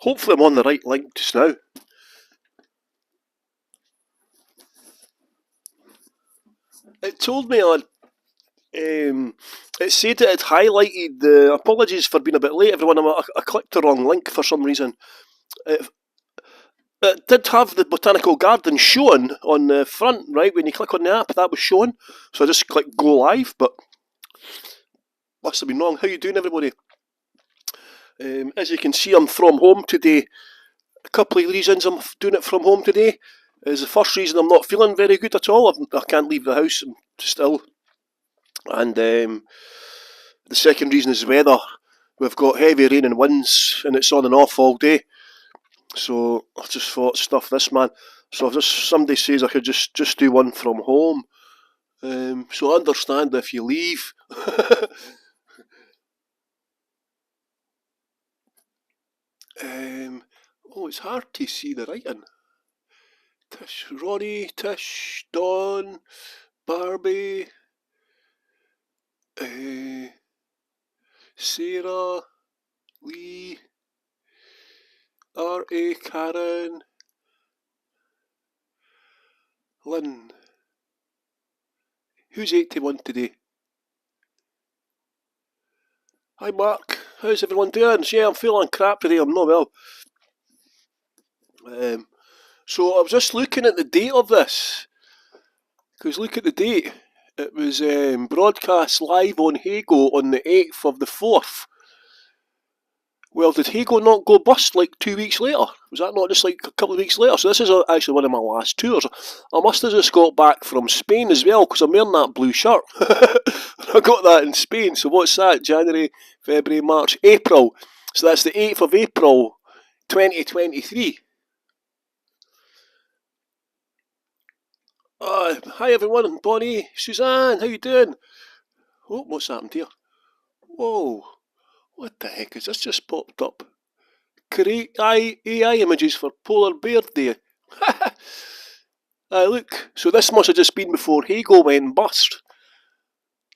Hopefully I'm on the right link just now. It told me on. It said it had highlighted the apologies for being a bit late, everyone. I clicked the wrong link for some reason. It did have the Botanical Garden shown on the front, right? When you click on the app, that was shown. So I just clicked go live, but must have been wrong. How you doing, everybody? As you can see, I'm from home today. A couple of reasons I'm doing it from home today is the first reason I'm not feeling very good at all. I can't leave the house still. And the second reason is weather. We've got heavy rain and winds, and it's on and off all day. So I just thought, stuff this, man. So if somebody says I could just do one from home. So I understand if you leave. Oh, it's hard to see the writing. Tish, Rory, Tish, Dawn, Barbie, Sarah, Lee, R.A., Karen, Lynn. Who's 81 today? Hi Mark, how's everyone doing? Yeah, I'm feeling crap today, I'm not well. So I was just looking at the date of this, because look at the date. It was broadcast live on Hago on the 8th of the 4th. Well, did Hago not go bust like 2 weeks later? Was that not just like a couple of weeks later? So this is actually one of my last tours. I must have just got back from Spain as well, because I'm wearing that blue shirt. I got that in Spain. So what's that? January, February, March, April. So that's the 8th of April, 2023. Hi everyone, Bonnie, Suzanne, how you doing? Oh, what's happened here? Whoa, what the heck is this just popped up? Create AI images for Polar Bear Day. Look, so this must have just been before Hago went bust.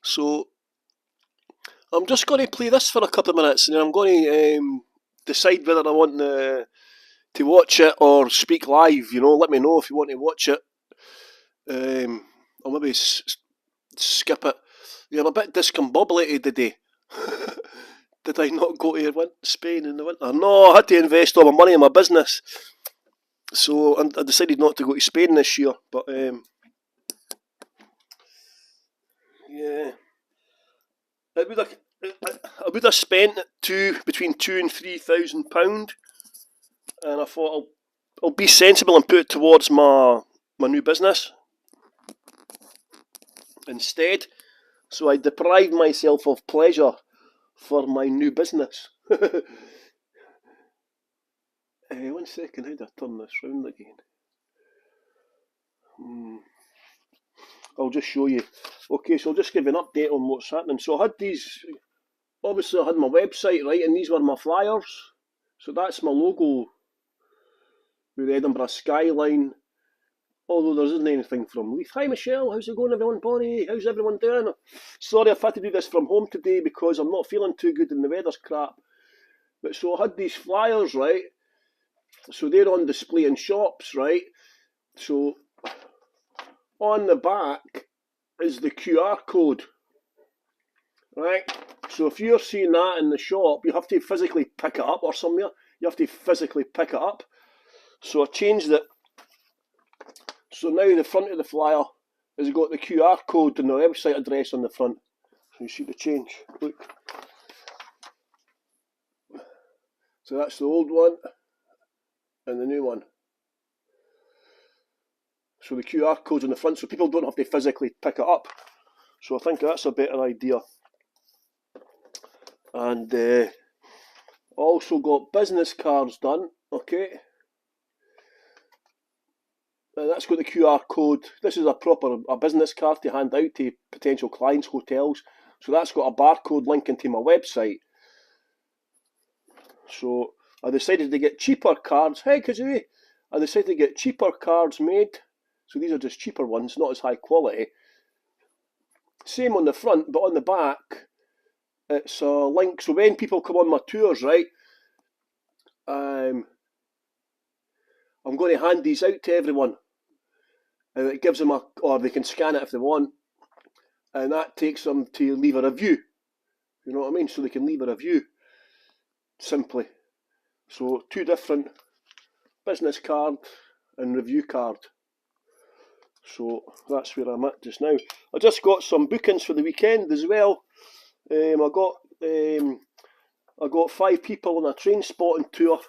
So I'm just going to play this for a couple of minutes and then I'm going to decide whether I want to watch it or speak live. You know, let me know if you want to watch it. Or maybe skip it. You're a bit discombobulated today. Did I not go to Spain in the winter? No, I had to invest all my money in my business. So I decided not to go to Spain this year. But yeah, I would have spent between £2,000 and £3,000, and I thought I'll be sensible and put it towards my new business instead. So I deprived myself of pleasure for my new business. 1 second, how do I turn this round again? I'll just show you. Okay, so I'll just give you an update on what's happening. So I had these, obviously I had my website, right, and these were my flyers. So that's my logo with the Edinburgh skyline. Although there isn't anything from Leith. Hi Michelle, how's it going everyone? Bonnie, how's everyone doing? Sorry I've had to do this from home today because I'm not feeling too good and the weather's crap. But so I had these flyers, right? So they're on display in shops, right? So on the back is the QR code, right? So if you're seeing that in the shop, you have to physically pick it up or somewhere. You have to physically pick it up. So I changed it. So now the front of the flyer has got the QR code and the website address on the front. So you see the change. Look. So that's the old one and the new one. So the QR code's on the front so people don't have to physically pick it up. So I think that's a better idea. And also got business cards done, okay. And that's got the QR code. This is a business card to hand out to potential clients, hotels. So that's got a barcode linking to my website. So I decided to get cheaper cards. Hey, Kazooie! I decided to get cheaper cards made. So these are just cheaper ones, not as high quality. Same on the front, but on the back, it's a link. So when people come on my tours, right, I'm going to hand these out to everyone, and it gives them or they can scan it if they want, and that takes them to leave a review. You know what I mean? So they can leave a review, simply. So 2 different, business card and review card. So that's where I'm at just now. I just got some bookings for the weekend as well. I got 5 people on a train spotting tour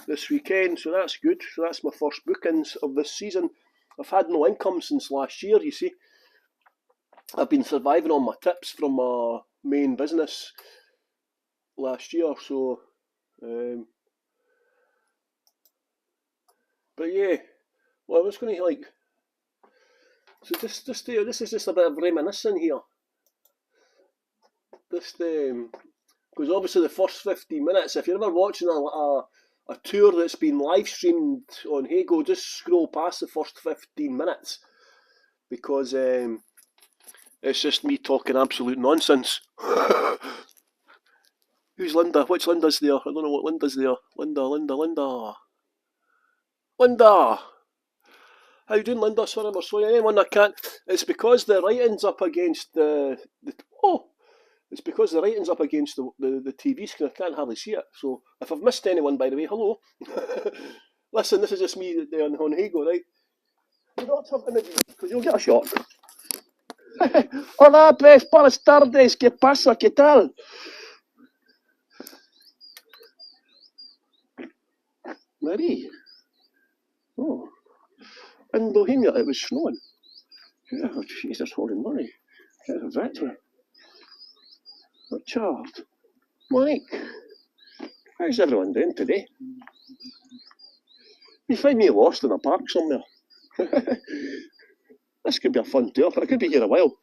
this weekend, so that's good. So that's my first bookings of this season. I've had no income since last year, you see. I've been surviving on my tips from my main business last year, so but yeah, well, I was going to so this is just a bit of reminiscing here. Because obviously the first 15 minutes, if you're ever watching a tour that's been live streamed on Hago, just scroll past the first 15 minutes, because it's just me talking absolute nonsense. Who's Linda? Which Linda's there? I don't know what Linda's there. Linda. How you doing, Linda? Sorry, we're showing anyone I can't. It's because the writing's up against it's because the writing's up against the TV screen. I can't hardly see it. So if I've missed anyone, by the way, hello. Listen, this is just me on Hago, right? You don't have images, because you'll get a shot. Hola, pues, buenas tardes. ¿Qué pasa? ¿Qué tal? Marie. Oh. In Bohemia, it was snowing. Yeah, oh, Jesus, holy money. Get a victory. Richard. Mike. How's everyone doing today? You find me lost in a park somewhere. This could be a fun tour. I could be here a while.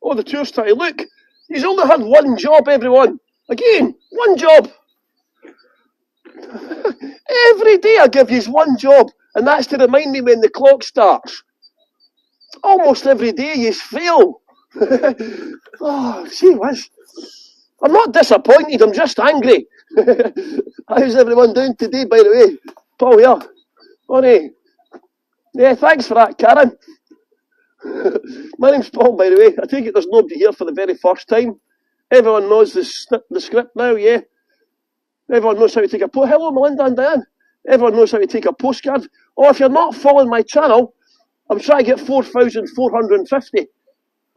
Oh, the tour's starting. Look, he's only had one job, everyone. Again, one job. Every day I give you one job, and that's to remind me when the clock starts. Almost every day you fail. Oh, gee whiz. I'm not disappointed, I'm just angry. How's everyone doing today, by the way? Paul, yeah. Honey. Yeah, thanks for that, Karen. My name's Paul, by the way. I take it there's nobody here for the very first time. Everyone knows the script now, yeah? Everyone knows how to take a postcard. Hello, Melinda and Diane. Everyone knows how to take a postcard. Oh, if you're not following my channel, I'm trying to get 4,450.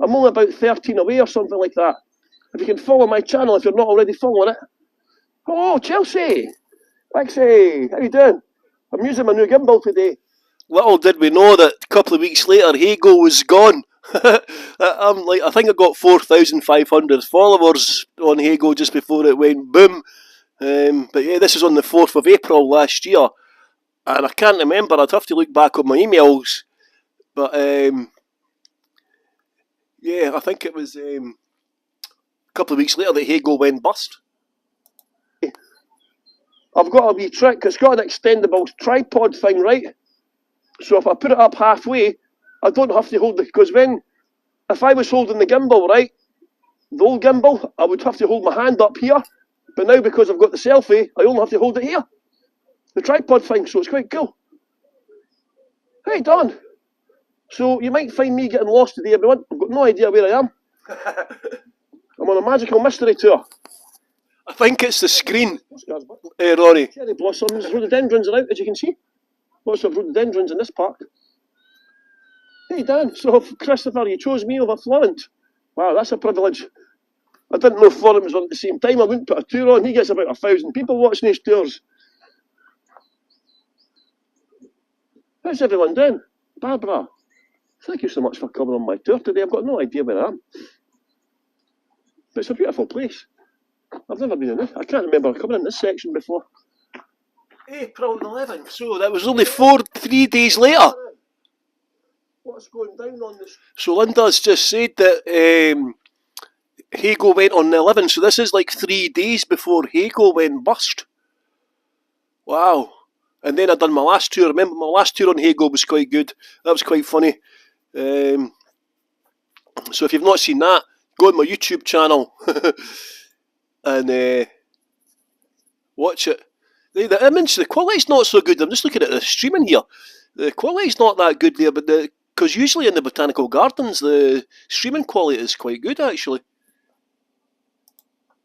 I'm only about 13 away or something like that. If you can follow my channel, if you're not already following it. Oh, Chelsea. Lexi, how you doing? I'm using my new gimbal today. Little did we know that a couple of weeks later, Hago was gone. I think I got 4,500 followers on Hago just before it went boom. But yeah, this is on the 4th of April last year, and I can't remember. I'd have to look back on my emails, but yeah, I think it was a couple of weeks later that Hago went bust. I've got a wee trick. It's got an extendable tripod thing, right? So if I put it up halfway, I don't have to hold it, because if I was holding the gimbal, right, the old gimbal, I would have to hold my hand up here. But now, because I've got the selfie, I only have to hold it here. The tripod thing, so it's quite cool. Hey, Don. So you might find me getting lost today, everyone. I've got no idea where I am. I'm on a magical mystery tour. I think it's the screen, Rory. Cherry blossoms, rhododendrons are out, as you can see. Lots of rhododendrons in this park. Hey, Dan. So, Christopher, you chose me over Florent. Wow, that's a privilege. I didn't know Florent was on at the same time. I wouldn't put a tour on. He gets about 1,000 people watching his tours. How's everyone doing? Barbara, thank you so much for coming on my tour today. I've got no idea where I am. But it's a beautiful place. I've never been in this. I can't remember coming in this section before. April 11th. So that was only 3 days later. What's going down on this? So Linda's just said that Hago went on the 11th. So this is like 3 days before Hago went bust. Wow. And then I done my last tour. Remember, my last tour on Hago was quite good. That was quite funny. So if you've not seen that, go on my YouTube channel and watch it. The image, the quality's not so good. I'm just looking at the streaming here. The quality's not that good there, but because usually in the botanical gardens the streaming quality is quite good actually,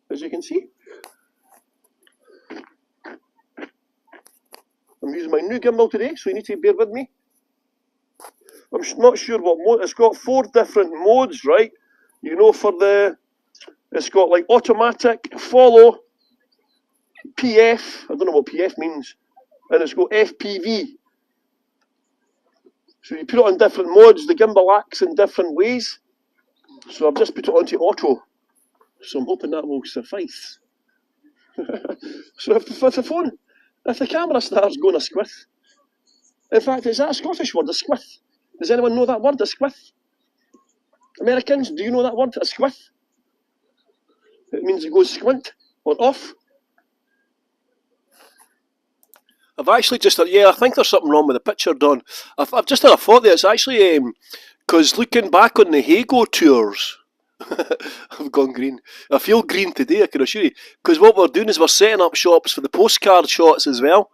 as you can see. I'm using my new gimbal today, so you need to bear with me. I'm not sure what mode. It's got 4 different modes, right? You know, it's got like automatic, follow, PF. I don't know what PF means, and it's got FPV. So you put it on different modes. The gimbal acts in different ways. So I've just put it onto auto. So I'm hoping that will suffice. So if the camera starts going a squiff, in fact, is that a Scottish word, a squiff? Does anyone know that word, a squiff? Americans, do you know that word, a squiff? It means it goes squint or off. I've actually just, I think there's something wrong with the picture, Don. I've just had a thought there. It's actually, because looking back on the Hago tours, I've gone green. I feel green today, I can assure you. Because what we're doing is we're setting up shops for the postcard shots as well.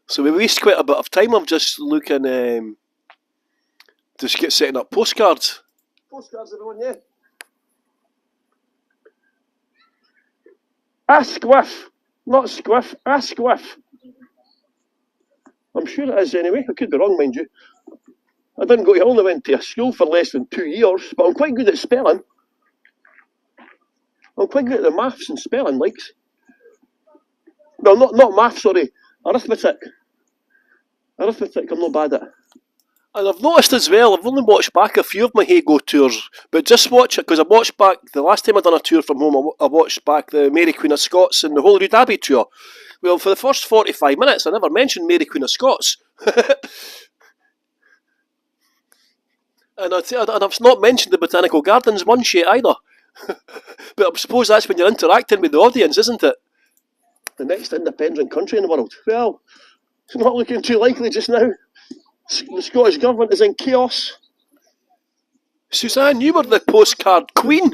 So we waste quite a bit of time of just looking, setting up postcards. Postcards, everyone, yeah. A squiff, not squiff, a squiff. I'm sure it is anyway. I could be wrong, mind you. I only went to a school for less than 2 years, but I'm quite good at spelling. I'm quite good at the maths and spelling, likes. No, not maths, sorry. Arithmetic. Arithmetic, I'm not bad at. And I've noticed as well, I've only watched back a few of my Hago tours, but just watch it, because I watched back, the last time I done a tour from home, I watched back the Mary Queen of Scots and the Holyrood Abbey tour. Well, for the first 45 minutes, I never mentioned Mary Queen of Scots. And I've not mentioned the Botanical Gardens once yet either. But I suppose that's when you're interacting with the audience, isn't it? The next independent country in the world. Well, it's not looking too likely just now. The Scottish Government is in chaos. Suzanne, you were the postcard queen.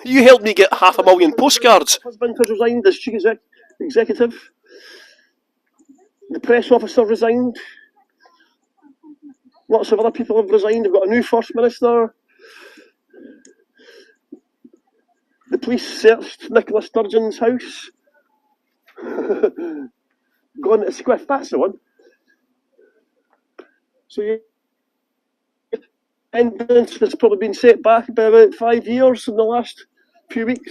You helped me get 500,000 postcards. My husband has resigned as chief executive. The press officer resigned. Lots of other people have resigned. We've got a new First Minister. The police searched Nicola Sturgeon's house. Gone to Squiff, that's the one. So evidence has probably been set back by about 5 years in the last few weeks.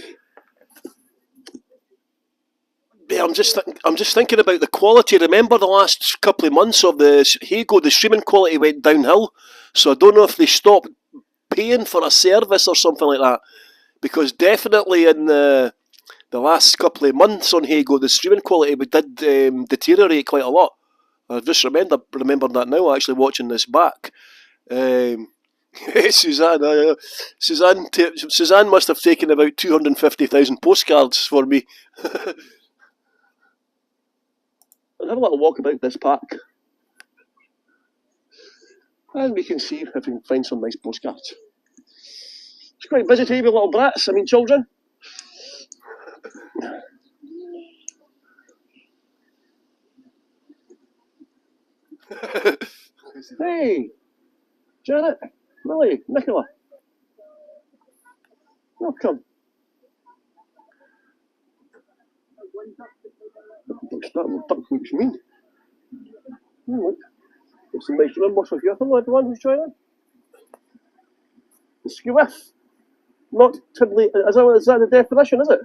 Yeah, I'm just thinking about the quality. Remember the last couple of months of the Hago, the streaming quality went downhill. So I don't know if they stopped paying for a service or something like that. Because definitely in the last couple of months on Hago, the streaming quality did deteriorate quite a lot. I just remembered that now, actually watching this back. Suzanne must have taken about 250,000 postcards for me. I'll have a little walk about this park. And we can see if we can find some nice postcards. It's quite busy today with little brats, children. Hey, Janet, Millie, Nicola. Welcome. That duck looks mean. Look, there's some nice numbers for you. I think like the one who's trying it. The squiff. Not tiddly. Is that the definition, is it?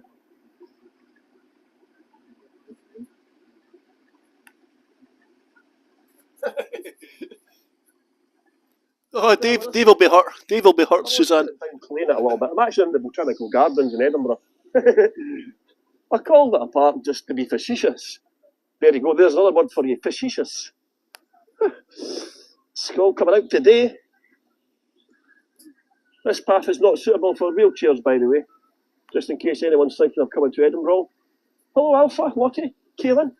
Oh, Dave will be hurt. Dave will be hurt, Suzanne. I'm playing it a little bit. I'm actually in the Botanical Gardens in Edinburgh. I called it a park just to be facetious. There you go. There's another word for you. Facetious. Skull coming out today. This path is not suitable for wheelchairs, by the way. Just in case anyone's thinking of coming to Edinburgh. Hello, Alpha, Lottie, Kaylin.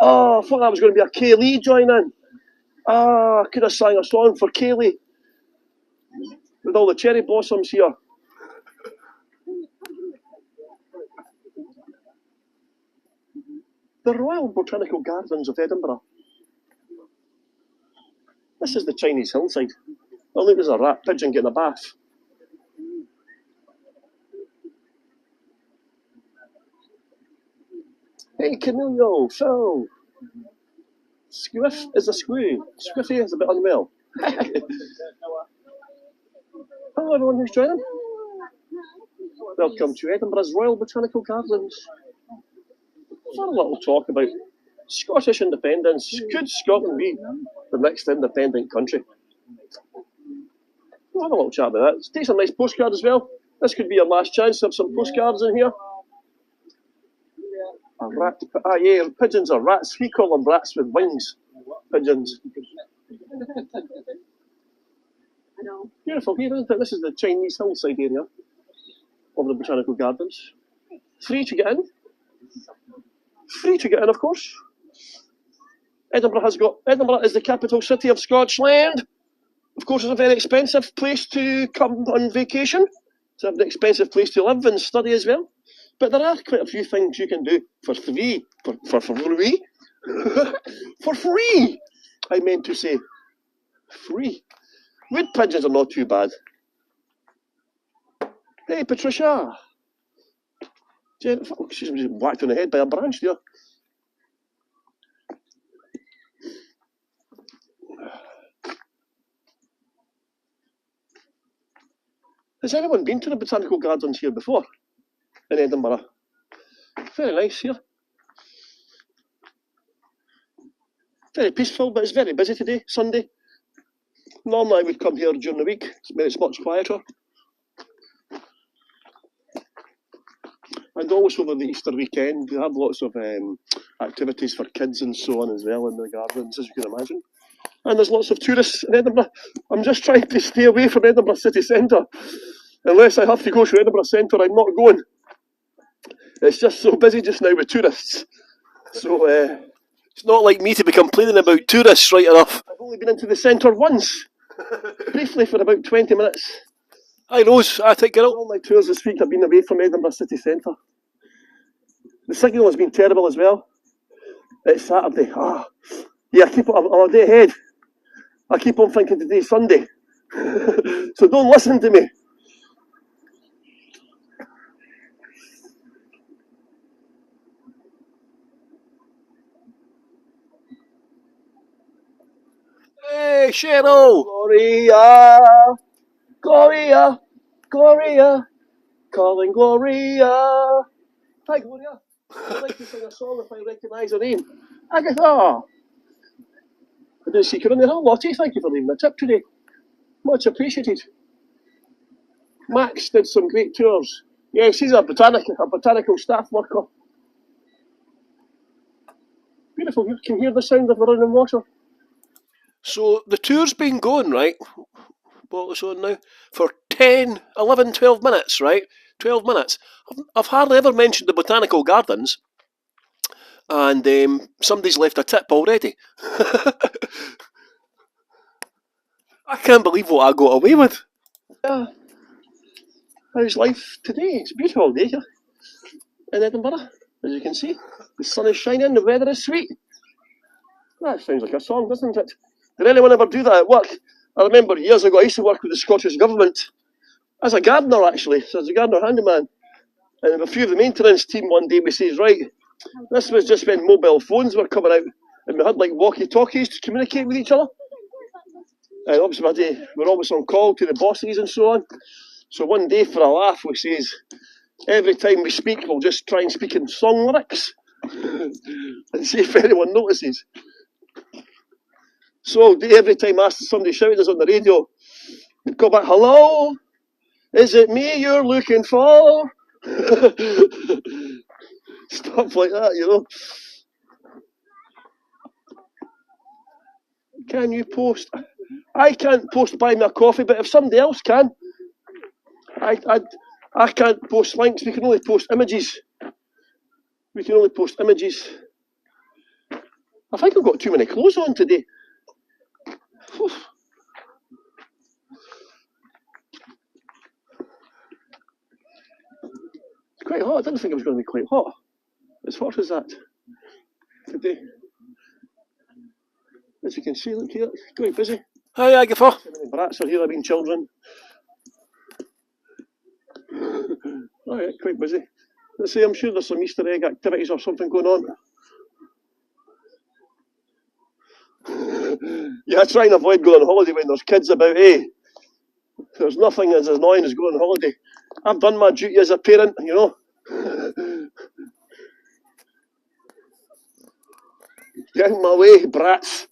Oh, I thought that was going to be a Kaylee joining. I could have sang a song for Kaylee. With all the cherry blossoms here. The Royal Botanical Gardens of Edinburgh. This is the Chinese hillside. Oh, look, there's a rat pigeon getting a bath. Hey, Camillo, Phil. Squiff is a squee. Squiffy is a bit unwell. Hello, everyone who's joining. Welcome to Edinburgh's Royal Botanical Gardens. For a little talk about Scottish independence. Could Scotland be the next independent country? We'll have a little chat about that. Take some nice postcards as well. This could be your last chance to have some postcards in here. A rat. Ah, yeah, pigeons are rats. We call them rats with wings. Pigeons. Beautiful here, isn't it? This is the Chinese hillside area of the Botanical Gardens. Free to get in. Free to get in, of course. Edinburgh is the capital city of Scotland. Of course, it's a very expensive place to come on vacation. It's an expensive place to live and study as well. But there are quite a few things you can do for free. For free? For free! I meant to say free. Wood pigeons are not too bad. Hey, Patricia. Jennifer. Oh, she's been whacked on the head by a branch there. Has anyone been to the Botanical Gardens here before? In Edinburgh? Very nice here. Very peaceful, but it's very busy today, Sunday. Normally I would come here during the week, it's much quieter. And also over the Easter weekend, we have lots of activities for kids and so on as well in the gardens, as you can imagine. And there's lots of tourists in Edinburgh. I'm just trying to stay away from Edinburgh city centre. Unless I have to go to Edinburgh centre, I'm not going. It's just so busy just now with tourists. So it's not like me to be complaining about tourists, right enough. I've only been into the centre once. Briefly for about 20 minutes. Hi Rose, I take it out. All my tours this week have been away from Edinburgh city centre. The signal has been terrible as well. It's Saturday. Yeah, I'm a day ahead. I keep on thinking today's Sunday. So don't listen to me. Hey, Cheryl! Gloria! Gloria! Gloria! Calling Gloria! Hi, Gloria. I'd like to sing a song if I recognise her name. Agatha! I didn't see you in there. Lottie, thank you for leaving the tip today. Much appreciated. Max did some great tours. Yes, he's a botanical staff worker. Beautiful. You can hear the sound of the running water. So the tour's been going, right? What it's on now? For 10, 11, 12 minutes, right? 12 minutes. I've hardly ever mentioned the Botanical Gardens, and somebody's left a tip already. I can't believe what I got away with. Yeah. How's life today? It's a beautiful day here in Edinburgh, as you can see. The sun is shining, the weather is sweet. That sounds like a song, doesn't it? Did anyone ever do that at work? I remember years ago I used to work with the Scottish Government as a gardener, actually, so as a gardener handyman. And a few of the maintenance team one day we says, right, this was just when mobile phones were coming out and we had like walkie-talkies to communicate with each other. And obviously we're always on call to the bosses and so on. So one day for a laugh we says, every time we speak we'll just try and speak in song lyrics and see if anyone notices. So every time somebody shouted us on the radio, we'd go back, hello? Is it me you're looking for? Stuff like that, you know. Can you post? I can't post buy me a coffee, but if somebody else can, I can't post links. We can only post images. We can only post images. I think I've got too many clothes on today. Whew. It's quite hot. I didn't think it was going to be quite hot. As hot as that. today. As you can see, look here, it's quite busy. Hi, Agatha. So many brats are here, I mean children. Oh yeah, quite busy. Let's see, I'm sure there's some Easter egg activities or something going on. Yeah, try and avoid going on holiday when there's kids about, eh? There's nothing as annoying as going on holiday. I've done my duty as a parent, you know. Get out my way, brats.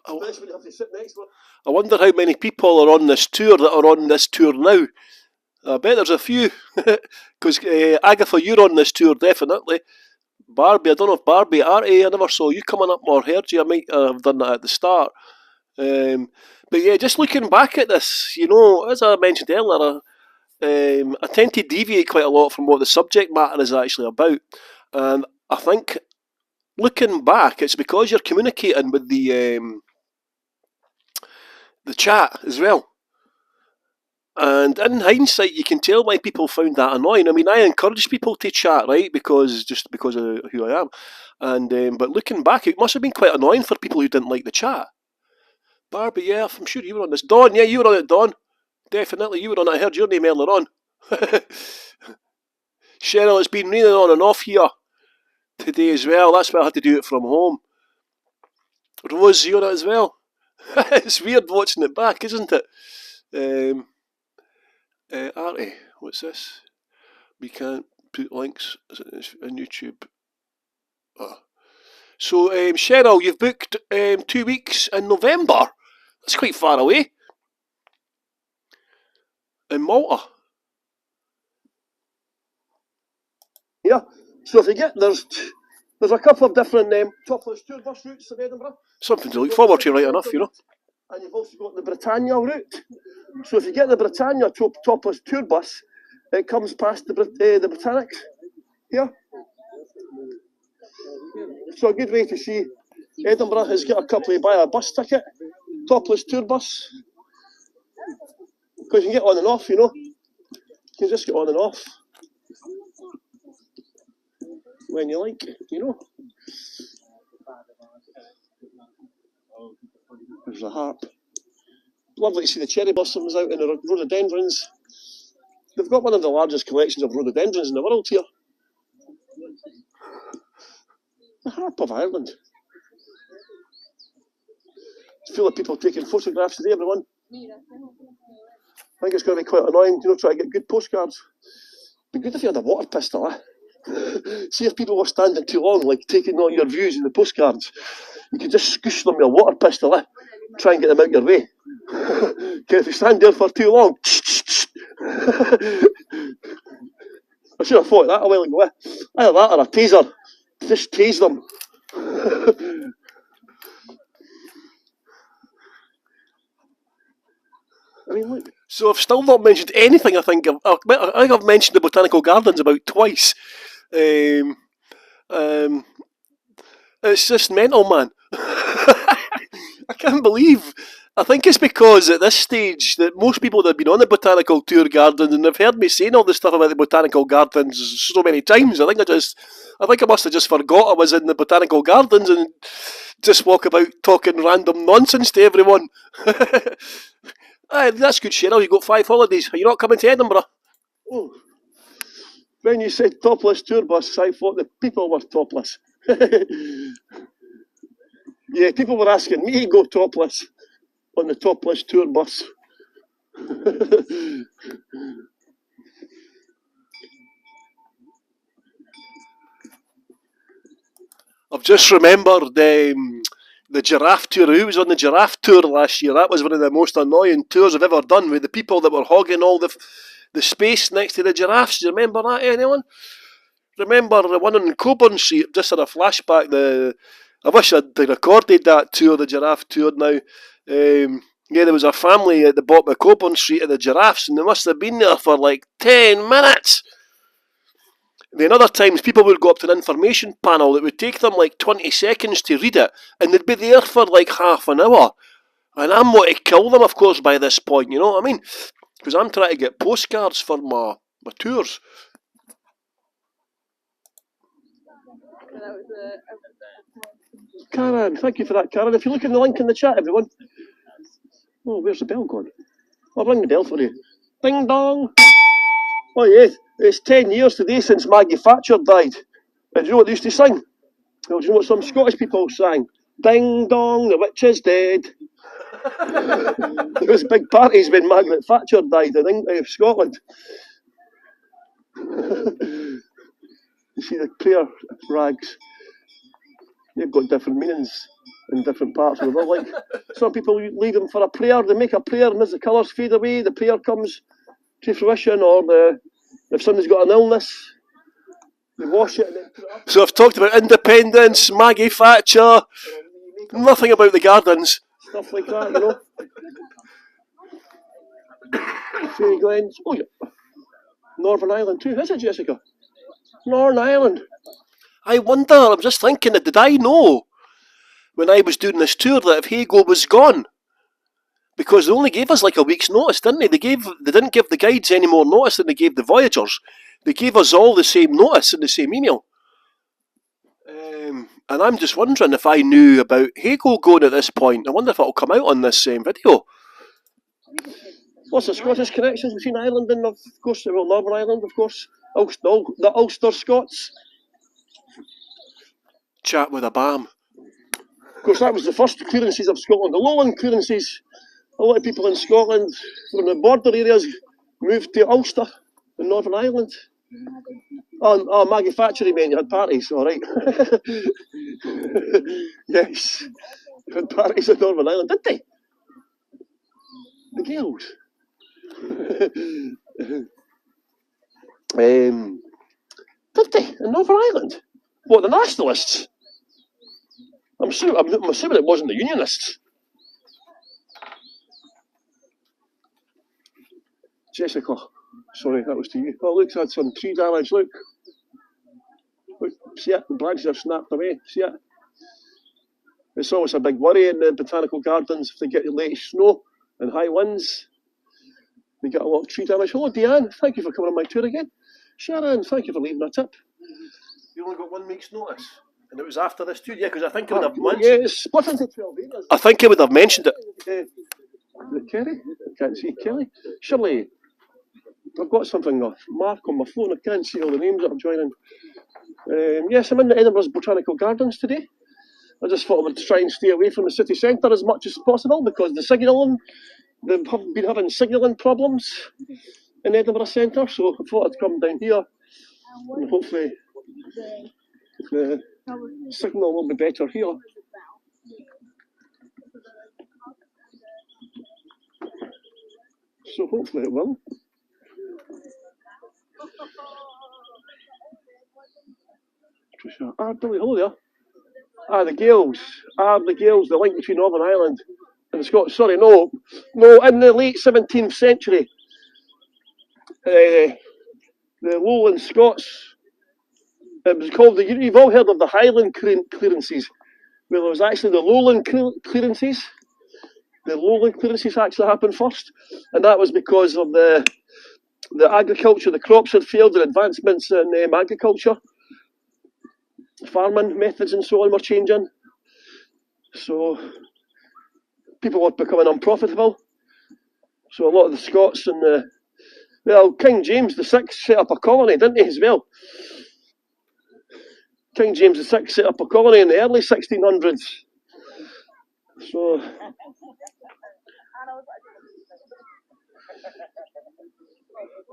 Especially when you have to sit next to them. I wonder how many people are on this tour that are on this tour now. I bet there's a few. Because Agatha, you're on this tour definitely. Barbie, I don't know if Barbie, Artie, I never saw you coming up or heard you. I might have done that at the start. But yeah, just looking back at this, you know, as I mentioned earlier, I tend to deviate quite a lot from what the subject matter is actually about. And I think looking back, it's because you're communicating with the chat as well. And in hindsight, you can tell why people found that annoying. I mean, I encourage people to chat, right, because of who I am. And but looking back, it must have been quite annoying for people who didn't like the chat. Barbie, yeah, I'm sure you were on this. Dawn, yeah, you were on it, Dawn. Definitely, you were on it. I heard your name earlier on. Cheryl, it's been raining on and off here today as well. That's why I had to do it from home. Rose, you're on it as well. It's weird watching it back, isn't it? Artie, what's this? We can't put links on YouTube. Oh. So, Cheryl, you've booked 2 weeks in November. That's quite far away. In Malta. Yeah, so if you get, there's a couple of different topless tour bus routes in Edinburgh. Something to look forward to, right enough, you know. And you've also got the Britannia route. So if you get the Britannia topless tour bus, it comes past the Botanical here. So a good way to see Edinburgh is get a couple of buy a bus ticket, topless tour bus. Because you can get on and off, you know. You can just get on and off when you like, you know. There's a harp. Lovely to see the cherry blossoms out in the rhododendrons. They've got one of the largest collections of rhododendrons in the world here. The Harp of Ireland. It's full of people taking photographs today, everyone. I think it's going to be quite annoying, you know, try to get good postcards. It'd be good if you had a water pistol, eh? See if people were standing too long, like taking all your views in the postcards. You could just scoosh them with a water pistol, eh? Try and get them out your way. Okay, if you stand there for too long, I should have thought that a while ago, eh? Either that or a taser. Just tase them. I mean, look. So I've still not mentioned anything. I think I've mentioned the Botanical Gardens about twice. It's just mental, man. I can't believe. I think it's because at this stage that most people that have been on the Botanical Tour Gardens and have heard me saying all this stuff about the Botanical Gardens so many times. I think I must have just forgot I was in the Botanical Gardens and just walk about talking random nonsense to everyone. Aye, that's good, Cheryl. You got 5 holidays. Are you not coming to Edinburgh? Oh. When you said topless tour bus, I thought the people were topless. Yeah, people were asking me to go topless on the topless tour bus. I've just remembered the giraffe tour. Who was on the giraffe tour last year? That was one of the most annoying tours I've ever done, with the people that were hogging all the space next to the giraffes. Do you remember that, anyone? Remember the one on Coburn Street? Just had a flashback. I wish I'd recorded that tour, the giraffe tour now. Yeah, there was a family at the bottom of Coburn Street at the giraffes, and they must have been there for like 10 minutes. Then other times people would go up to an information panel that would take them like 20 seconds to read it, and they'd be there for like half an hour. And I'm wanting to kill them, of course, by this point, you know what I mean? Because I'm trying to get postcards for my tours. Karen, thank you for that, Karen. If you look at the link in the chat, everyone. Oh, where's the bell gone? I'll ring the bell for you. Ding dong! Oh yes, it's 10 years today since Maggie Thatcher died. And do you know what they used to sing? Well, do you know what some Scottish people sang? Ding dong, the witch is dead. There was big parties when Margaret Thatcher died in Scotland. You see the prayer rags. They've got different meanings in different parts of the world. Like some people leave them for a prayer, they make a prayer, and as the colours fade away, the prayer comes to fruition, or if somebody's got an illness, they wash it and then put it up. So I've talked about independence, Maggie Thatcher, nothing about the gardens. Stuff like that, you know. Fairy Glens. Oh yeah. Northern Ireland too, is it, Jessica? Northern Ireland. I wonder, I'm just thinking, did I know when I was doing this tour that if Hago was gone? Because they only gave us like a week's notice, didn't they? They didn't give the guides any more notice than they gave the voyagers. They gave us all the same notice in the same email. And I'm just wondering if I knew about Hago going at this point. I wonder if it'll come out on this video. Lots of Scottish connections between Ireland and, of course, well, Northern Ireland, of course. The Ulster Scots. Chat with a bam. Of course, that was the first clearances of Scotland. The lowland clearances, a lot of people in Scotland from the border areas moved to Ulster in Northern Ireland. Oh, Maggie Thatcher, you meant you had parties, all right. Yes, had parties in Northern Ireland, did they? The Gaels. Did they? In Northern Ireland? What, the nationalists? I'm assuming it wasn't the Unionists. Jessica, sorry, that was to you. Oh, look, that's some tree damage, look. Look, see it? The branches are snapped away, see it? It's always a big worry in the botanical gardens if they get late snow and high winds. They get a lot of tree damage. Hello, Deanne, thank you for coming on my tour again. Sharon, thank you for leaving a tip. You only got 1 week's notice? And it was after this too, yeah, because I think I would have mentioned. Yeah, it's split into 12 areas. I think I would have mentioned it. The Kerry? I can't see Kelly. Shirley, I've got something, a mark on my phone. I can't see all the names that are joining. Yes, I'm in the Edinburgh's Botanical Gardens today. I just thought I would try and stay away from the city centre as much as possible because they've been having signalling problems in Edinburgh Centre, so I thought I'd come down here and hopefully the signal will be better here. So hopefully it will. Tricia, Billy, hello there. The Gaels. The Gaels, the link between Northern Ireland and Scotland. Sorry, no, in the late 17th century, the lowland Scots, it was called, you've all heard of the Highland clearances. Well, it was actually the lowland clearances. The lowland clearances actually happened first, and that was because of the agriculture, the crops had failed, and advancements in agriculture. Farming methods and so on were changing, so people were becoming unprofitable. So a lot of the Scots and King James VI set up a colony, didn't he, as well? King James VI set up a colony in the early 1600s. So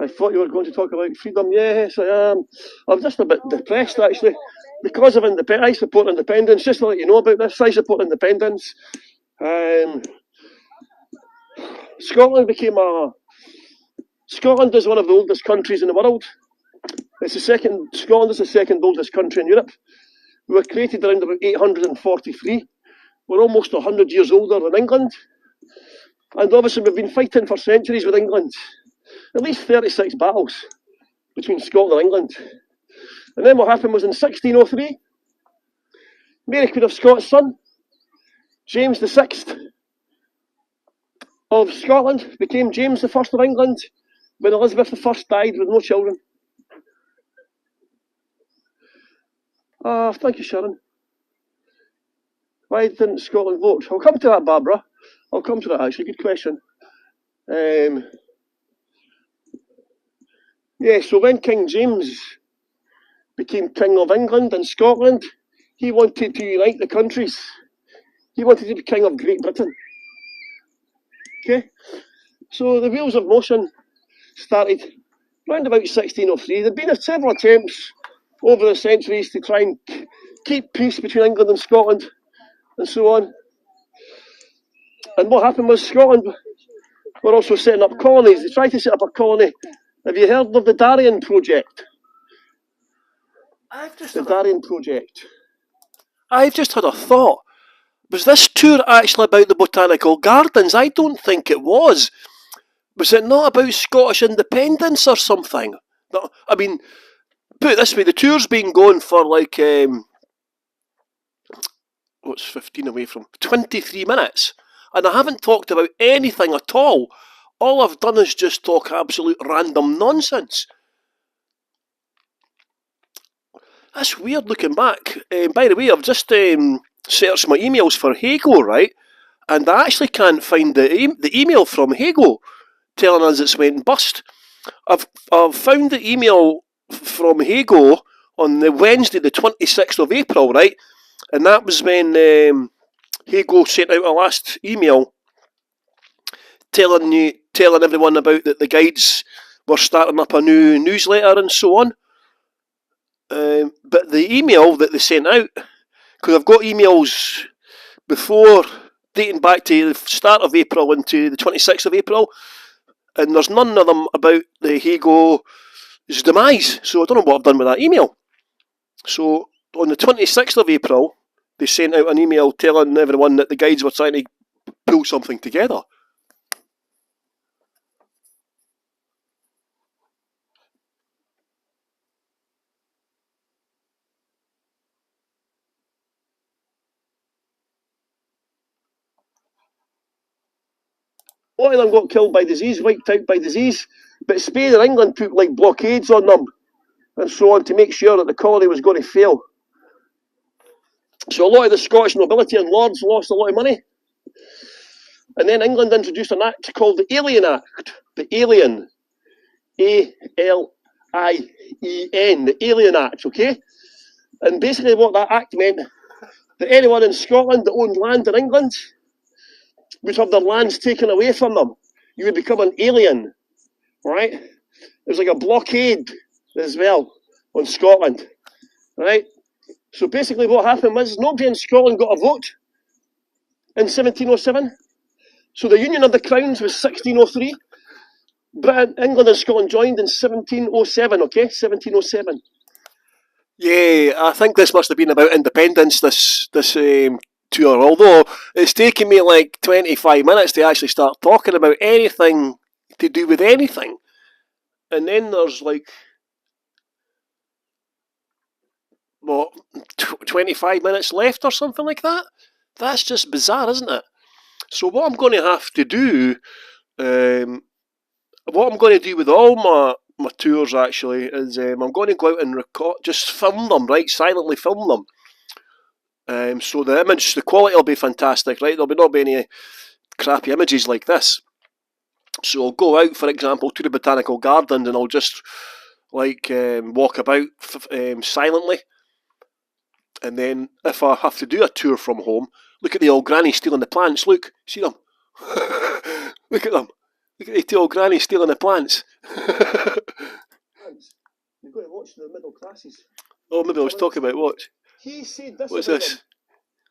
I thought you were going to talk about freedom. Yes, I am. I'm just a bit depressed, actually. Because of independence, I support independence. Just to let you know about this, I support independence. Scotland is one of the oldest countries in the world. Scotland is the second oldest country in Europe. We were created around about 843. We're almost 100 years older than England. And obviously we've been fighting for centuries with England. At least 36 battles between Scotland and England. And then what happened was in 1603, Mary Queen of Scots' son, James VI of Scotland, became James I of England when Elizabeth I died with no children. Thank you, Sharon. Why didn't Scotland vote? I'll come to that, Barbara. I'll come to that, actually. Good question. Yeah, so when King James became King of England and Scotland, he wanted to unite the countries. He wanted to be King of Great Britain. Okay? So the wheels of motion started around about 1603. There had been several attempts over the centuries to try and keep peace between England and Scotland and so on. And what happened was Scotland were also setting up colonies. They tried to set up a colony. Have you heard of the Darien Project? I've just had a thought. Was this tour actually about the Botanical Gardens? I don't think it was. Was it not about Scottish independence or something? No, I mean, put it this way, the tour's been going for like, what's 15 away from? 23 minutes. And I haven't talked about anything at all. All I've done is just talk absolute random nonsense. That's weird looking back. By the way, I've just searched my emails for Hago, right? And I actually can't find the email from Hago telling us it's went bust. I've found the email from Hago on the Wednesday, the 26th of April, right? And that was when Hago sent out a last email telling everyone about that the guides were starting up a new newsletter and so on. But the email that they sent out, because I've got emails before dating back to the start of April into the 26th of April, and there's none of them about the Hago's demise. So I don't know what I've done with that email. So on the 26th of April, they sent out an email telling everyone that the guides were trying to pull something together. A lot of them got killed by disease, wiped out by disease, but Spain and England put like blockades on them and so on to make sure that the colony was going to fail. So a lot of the Scottish nobility and lords lost a lot of money. And then England introduced an act called the Alien Act. The Alien. A-L-I-E-N. The Alien Act, okay? And basically what that act meant, that anyone in Scotland that owned land in England would have their lands taken away from them. You would become an alien, right? It was like a blockade as well on Scotland, right? So basically what happened was nobody in Scotland got a vote in 1707. So the Union of the Crowns was 1603. Britain, England and Scotland joined in 1707, okay? 1707. Yeah, I think this must have been about independence, this tour, although it's taken me like 25 minutes to actually start talking about anything to do with anything. And then there's like, 25 minutes left or something like that? That's just bizarre, isn't it? So what I'm going to have to do, what I'm going to do with all my tours actually is I'm going to go out and record, just film them, right? Silently film them. So the image, the quality will be fantastic, right? There'll not be any crappy images like this. So I'll go out, for example, to the Botanical Gardens and I'll just like walk about silently. And then if I have to do a tour from home, look at the old granny stealing the plants. Look, see them? Look at them. Look at the old granny stealing the plants. You've got to watch the middle classes. Oh, maybe I was talking about what? He said this. What's this?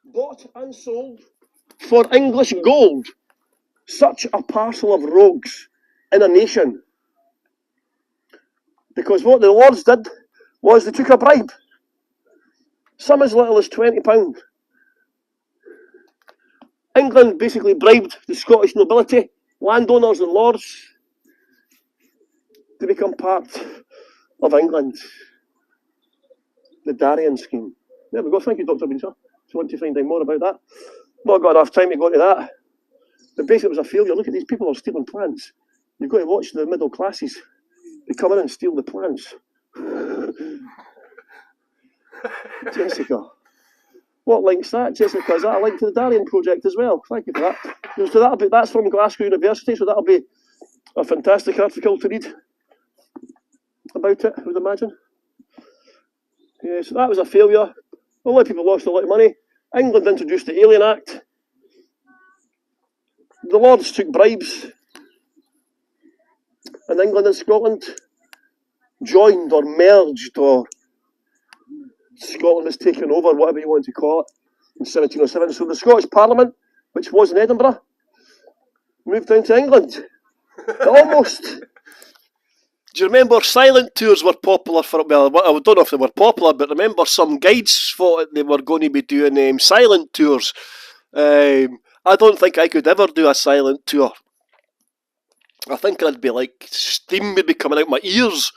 Bought and sold for English gold. Such a parcel of rogues in a nation. Because what the lords did was they took a bribe. Some as little as £20. England basically bribed the Scottish nobility, landowners and lords to become part of England. The Darien scheme. There we go. Thank you, Dr. Windsor. If you want to find out more about that. Not got enough time to go into that. But basically it was a failure. Look at these people are stealing plants. You've got to watch the middle classes. They come in and steal the plants. Jessica. What link's that, Jessica? Is that a link to the Darien project as well? Thank you for that. So that's from Glasgow University, so that'll be a fantastic article to read about it, I would imagine. Yeah, so that was a failure. A lot of people lost a lot of money. England introduced the Alien Act. The Lords took bribes. And England and Scotland joined or merged, or Scotland was taken over, whatever you want to call it, in 1707. So the Scottish Parliament, which was in Edinburgh, moved down to England. Almost. Do you remember silent tours were popular for, well, I don't know if they were popular, but remember some guides thought they were going to be doing silent tours. I don't think I could ever do a silent tour. I think I'd be like, steam would be coming out my ears,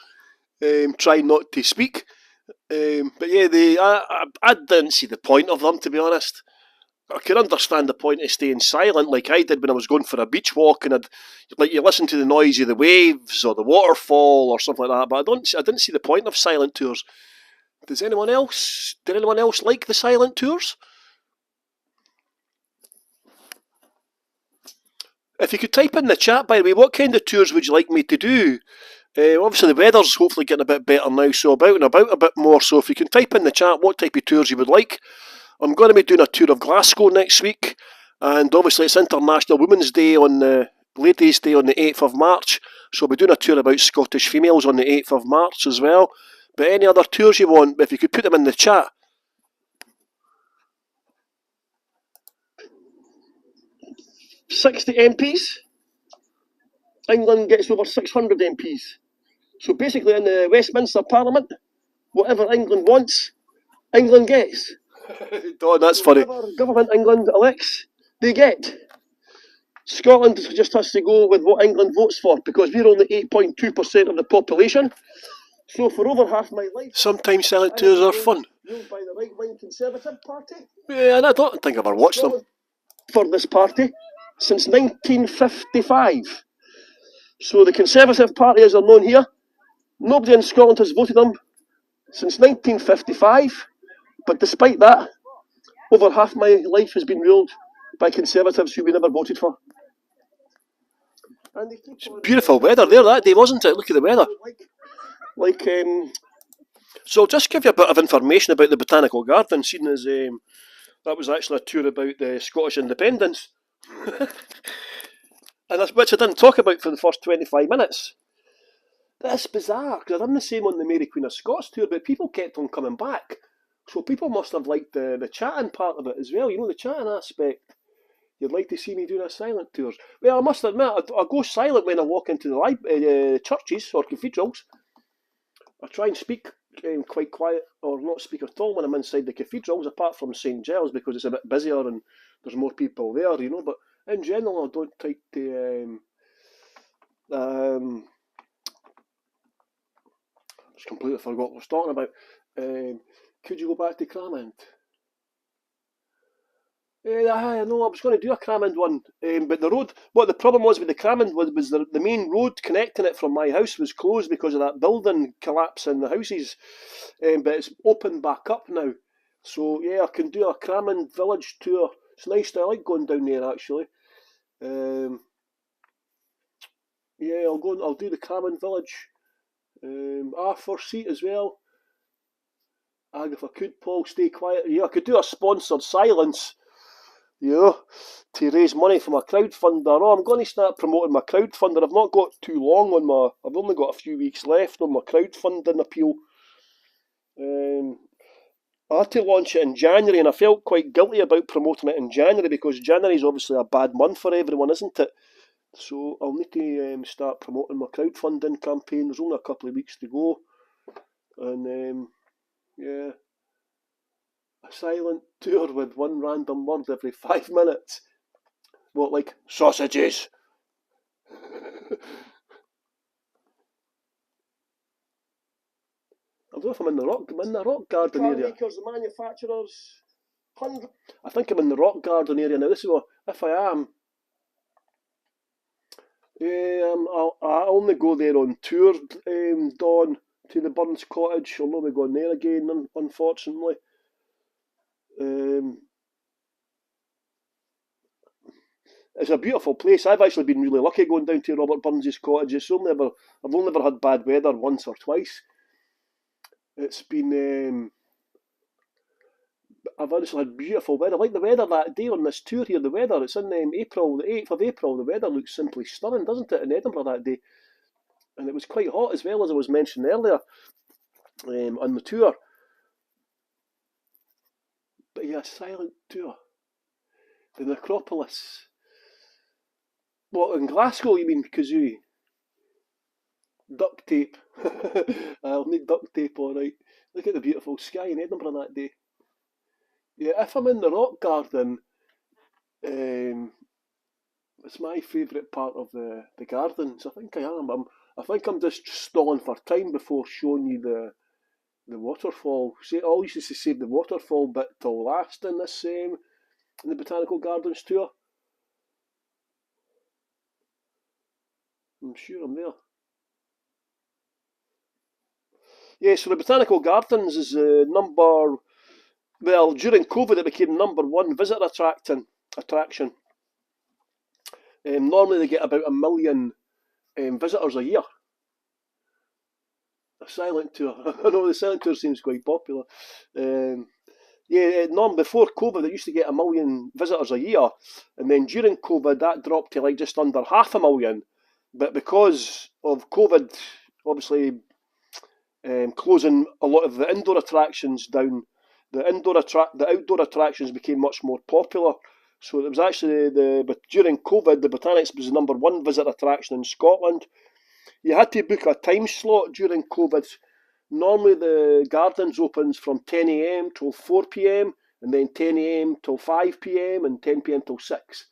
trying not to speak. But yeah, I didn't see the point of them, to be honest. I can understand the point of staying silent, like I did when I was going for a beach walk, and you listen to the noise of the waves or the waterfall or something like that. But I didn't see the point of silent tours. Did anyone else like the silent tours? If you could type in the chat, by the way, what kind of tours would you like me to do? Obviously, the weather's hopefully getting a bit better now, so about and about a bit more. So if you can type in the chat what type of tours you would like. I'm going to be doing a tour of Glasgow next week, and obviously it's International Women's Day on the Ladies' Day on the 8th of March, so I'll be doing a tour about Scottish females on the 8th of March as well. But any other tours you want, if you could put them in the chat. $60 MPs. England gets over 600 MPs. So basically in the Westminster Parliament, whatever England wants, England gets. Oh, that's funny. Whatever government England elects, they get. Scotland just has to go with what England votes for, because we're only 8.2% of the population. So for over half my life, sometimes silent tours are fun. Ruled by the right-wing Conservative Party. Yeah, and I don't think I've ever watched them. For this party since 1955. So the Conservative Party, as they're known here, nobody in Scotland has voted them since 1955. But despite that, over half my life has been ruled by Conservatives who we never voted for. And it's beautiful weather there that day, wasn't it? Look at the weather. So I'll just give you a bit of information about the Botanical Garden, seeing as that was actually a tour about the Scottish independence. And that's which I didn't talk about for the first 25 minutes. That's bizarre, because I've done the same on the Mary Queen of Scots tour, but people kept on coming back. So people must have liked the chatting part of it as well, the chatting aspect. You'd like to see me doing a silent tour. Well, I must admit, I go silent when I walk into the churches or cathedrals. I try and speak quite quiet, or not speak at all when I'm inside the cathedrals, apart from St Giles, because it's a bit busier and there's more people there, but in general I don't like to... just completely forgot what I was talking about. Could you go back to Cramond? I know I was going to do a Cramond one, but the road. What the problem was with the Cramond was the main road connecting it from my house was closed because of that building collapse in the houses, but it's opened back up now. So yeah, I can do a Cramond village tour. It's nice. I like going down there actually. Yeah, I'll do the Cramond village. Arthur Seat as well. And if I could, Paul, stay quiet. Yeah, I could do a sponsored silence. To raise money for my crowdfunder. Oh, I'm going to start promoting my crowdfunder. I've not got too long on my... I've only got a few weeks left on my crowdfunding appeal. I had to launch it in January, and I felt quite guilty about promoting it in January, because January is obviously a bad month for everyone, isn't it? So I'll need to start promoting my crowdfunding campaign. There's only a couple of weeks to go. And, yeah... A silent tour with one random word every 5 minutes. What, like sausages? I don't know if I'm in the rock garden area. Makers, the manufacturers, I think I'm in the rock garden area now. This is what, if I am. I only go there on tour, Dawn, to the Burns Cottage. I'll not be going there again, unfortunately. Um, it's a beautiful place. I've actually been really lucky going down to Robert Burns's cottage. I've only ever had bad weather once or twice. It's been I've honestly had beautiful weather. Like the weather that day on this tour here, the weather, it's in April, the 8th of April, the weather looks simply stunning, doesn't it, in Edinburgh that day? And it was quite hot as well, as I was mentioning earlier on the tour. But yeah, silent tour. The necropolis. What, in Glasgow you mean, Kazooie? Duct tape. I'll need duct tape, alright. Look at the beautiful sky in Edinburgh that day. Yeah, if I'm in the rock garden, um, it's my favourite part of the gardens. I think I am. I think I'm just stalling for time before showing you the waterfall. See, I always used to save the waterfall bit till last in this in the Botanical Gardens tour. I'm sure I'm there. Yeah, so the Botanical Gardens is well, during COVID it became #1 visitor attraction. Normally they get about 1 million visitors a year. A silent tour. I know the silent tour seems quite popular. Yeah, before COVID it used to get 1 million visitors a year, and then during COVID that dropped to like just under 500,000. But because of COVID, obviously closing a lot of the indoor attractions down, the outdoor attractions became much more popular. So it was actually but during COVID, the Botanics was the #1 visit attraction in Scotland. You had to book a time slot during COVID. Normally the gardens opens from 10 a.m. till 4 p.m. and then 10 a.m. till 5 p.m. and 10 p.m. till 6.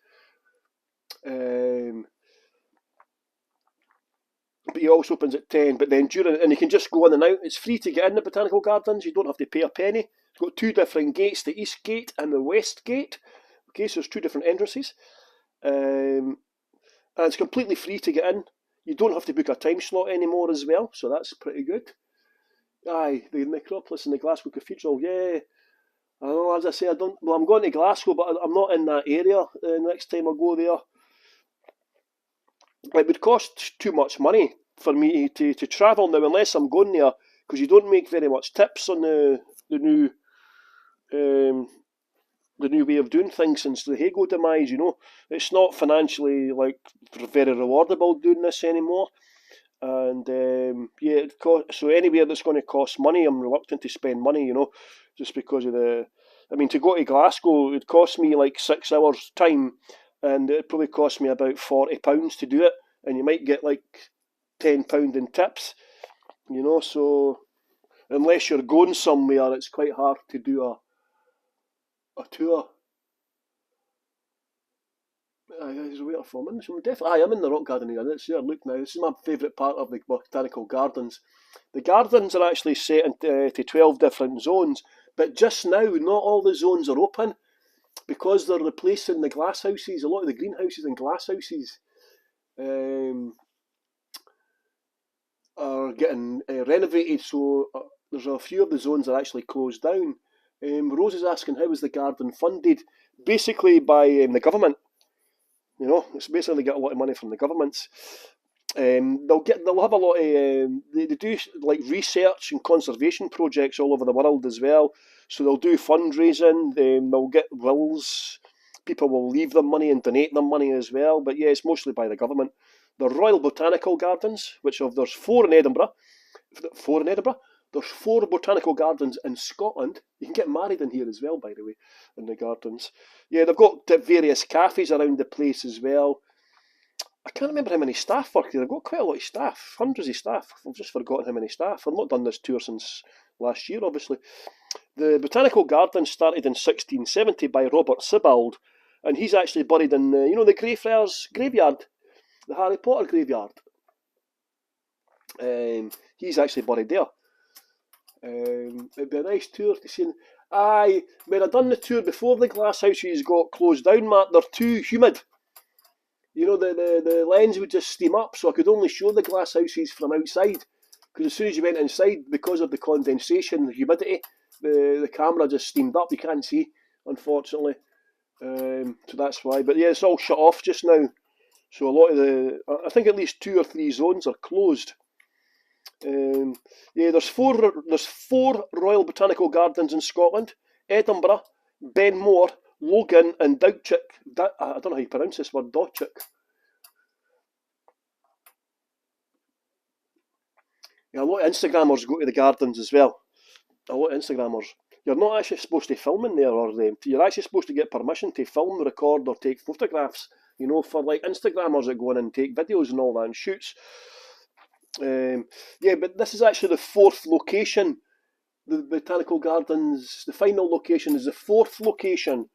But it also opens at 10. But then and you can just go in and out. It's free to get in the Botanical Gardens. You don't have to pay a penny. It's got 2 different gates: the East Gate and the West Gate. Okay, so there's 2 different entrances, and it's completely free to get in. You don't have to book a time slot anymore as well, so that's pretty good. Aye, the necropolis in the Glasgow Cathedral. Yeah, I know. As I say, I don't. Well, I'm going to Glasgow, but I'm not in that area. Next time I go there, it would cost too much money for me to travel now, unless I'm going there, because you don't make very much tips on the new way of doing things since the Hego demise. You know, it's not financially like very rewardable doing this anymore. And yeah, so anywhere that's going to cost money, I'm reluctant to spend money. You know, just because of I mean, to go to Glasgow, it cost me like 6 hours time, and it probably cost me about £40 to do it, and you might get like £10 in tips. You know, so unless you're going somewhere, it's quite hard to do a tour. There's a waterfall. Definitely, I'm in the rock garden here. Let's see. Look now. This is my favourite part of the Botanical Gardens. The gardens are actually set into 12 different zones, but just now, not all the zones are open because they're replacing the glass houses. A lot of the greenhouses and glass houses are getting renovated, so there's a few of the zones are actually closed down. Rose is asking, how is the garden funded? Basically by the government. You know, it's basically they get a lot of money from the governments. They'll have a lot of they do like research and conservation projects all over the world as well. So they'll do fundraising. They'll get wills. People will leave them money and donate them money as well. But yeah, it's mostly by the government. The Royal Botanical Gardens, there's 4 in Edinburgh. 4 in Edinburgh. There's 4 botanical gardens in Scotland. You can get married in here as well, by the way, in the gardens. Yeah, they've got various cafes around the place as well. I can't remember how many staff work here. They've got quite a lot of staff, hundreds of staff. I've just forgotten how many staff. I've not done this tour since last year, obviously. The Botanical Gardens started in 1670 by Robert Sibbald, and he's actually buried in, the Greyfriars graveyard, the Harry Potter graveyard. He's actually buried there. It'd be a nice tour to see. Aye, when I done the tour before the glass houses got closed down, Matt, they're too humid. You know, the lens would just steam up, so I could only show the glass houses from outside. Because as soon as you went inside, because of the condensation, the humidity, the camera just steamed up. You can't see, unfortunately. So that's why. But yeah, it's all shut off just now. So a lot of I think at least 2 or 3 zones are closed. Yeah, there's four Royal Botanical Gardens in Scotland: Edinburgh, Benmore, Logan, and Douchick. I don't know how you pronounce this word, Douchick. Yeah, a lot of Instagrammers go to the gardens as well. A lot of Instagrammers. You're not actually supposed to film in there, or you're actually supposed to get permission to film, record, or take photographs. You know, for like Instagrammers that go in and take videos and all that and shoots. Yeah, but this is actually the 4th location. The Botanical Gardens, the final location is the 4th location.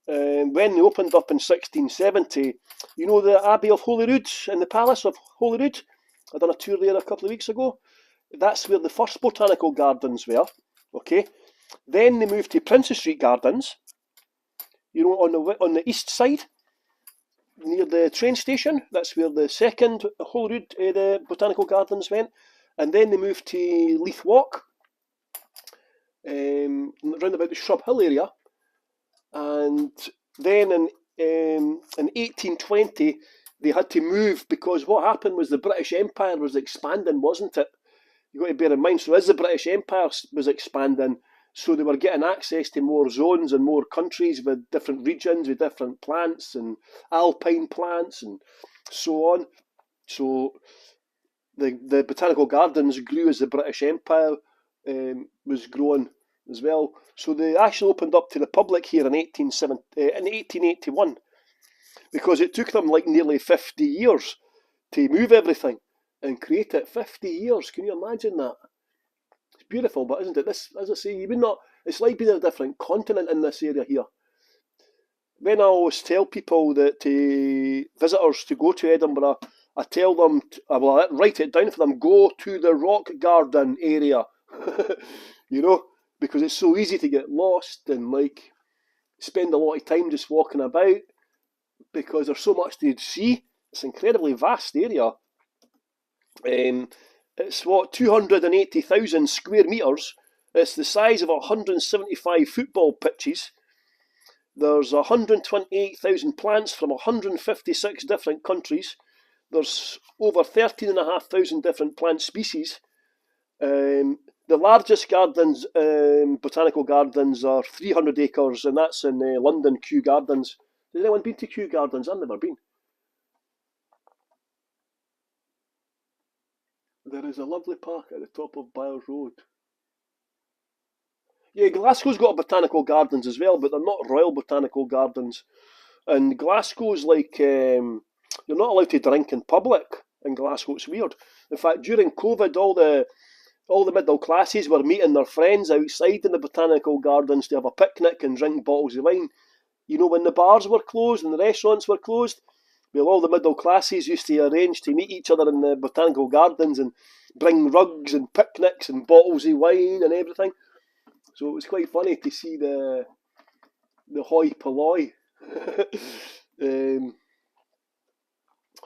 When they opened up in 1670, you know the Abbey of Holyrood and the Palace of Holyrood? I done a tour there a couple of weeks ago. That's where the first Botanical Gardens were. Okay. Then they moved to Princes Street Gardens, you know, on the east side, near the train station. That's where the second Holyrood, the Botanical Gardens went. And then they moved to Leith Walk, round about the Shrub Hill area. And then in 1820, they had to move because what happened was the British Empire was expanding, wasn't it? You've got to bear in mind, so as the British Empire was expanding, so they were getting access to more zones and more countries with different regions, with different plants and alpine plants and so on. So the Botanical Gardens grew as the British Empire was growing as well. So they actually opened up to the public here in 1881 because it took them like nearly 50 years to move everything and create it. 50 years, can you imagine that? It's beautiful, but isn't it? This, as I say, you would not. It's like being in a different continent in this area here. When I always tell people that visitors to go to Edinburgh, I tell them, I write it down for them, go to the rock garden area, you know, because it's so easy to get lost and like spend a lot of time just walking about because there's so much to see. It's an incredibly vast area. It's 280,000 square metres. It's the size of 175 football pitches. There's 128,000 plants from 156 different countries. There's over 13,500 different plant species. The largest gardens, botanical gardens, are 300 acres, and that's in London, Kew Gardens. Has anyone been to Kew Gardens? I've never been. There is a lovely park at the top of Byres Road. Yeah, Glasgow's got botanical gardens as well, but they're not Royal Botanical Gardens. And Glasgow's like, you're not allowed to drink in public in Glasgow. It's weird. In fact, during COVID, all the middle classes were meeting their friends outside in the botanical gardens to have a picnic and drink bottles of wine. You know, when the bars were closed and the restaurants were closed, well, all the middle classes used to arrange to meet each other in the botanical gardens and bring rugs and picnics and bottles of wine and everything. So it was quite funny to see the hoi polloi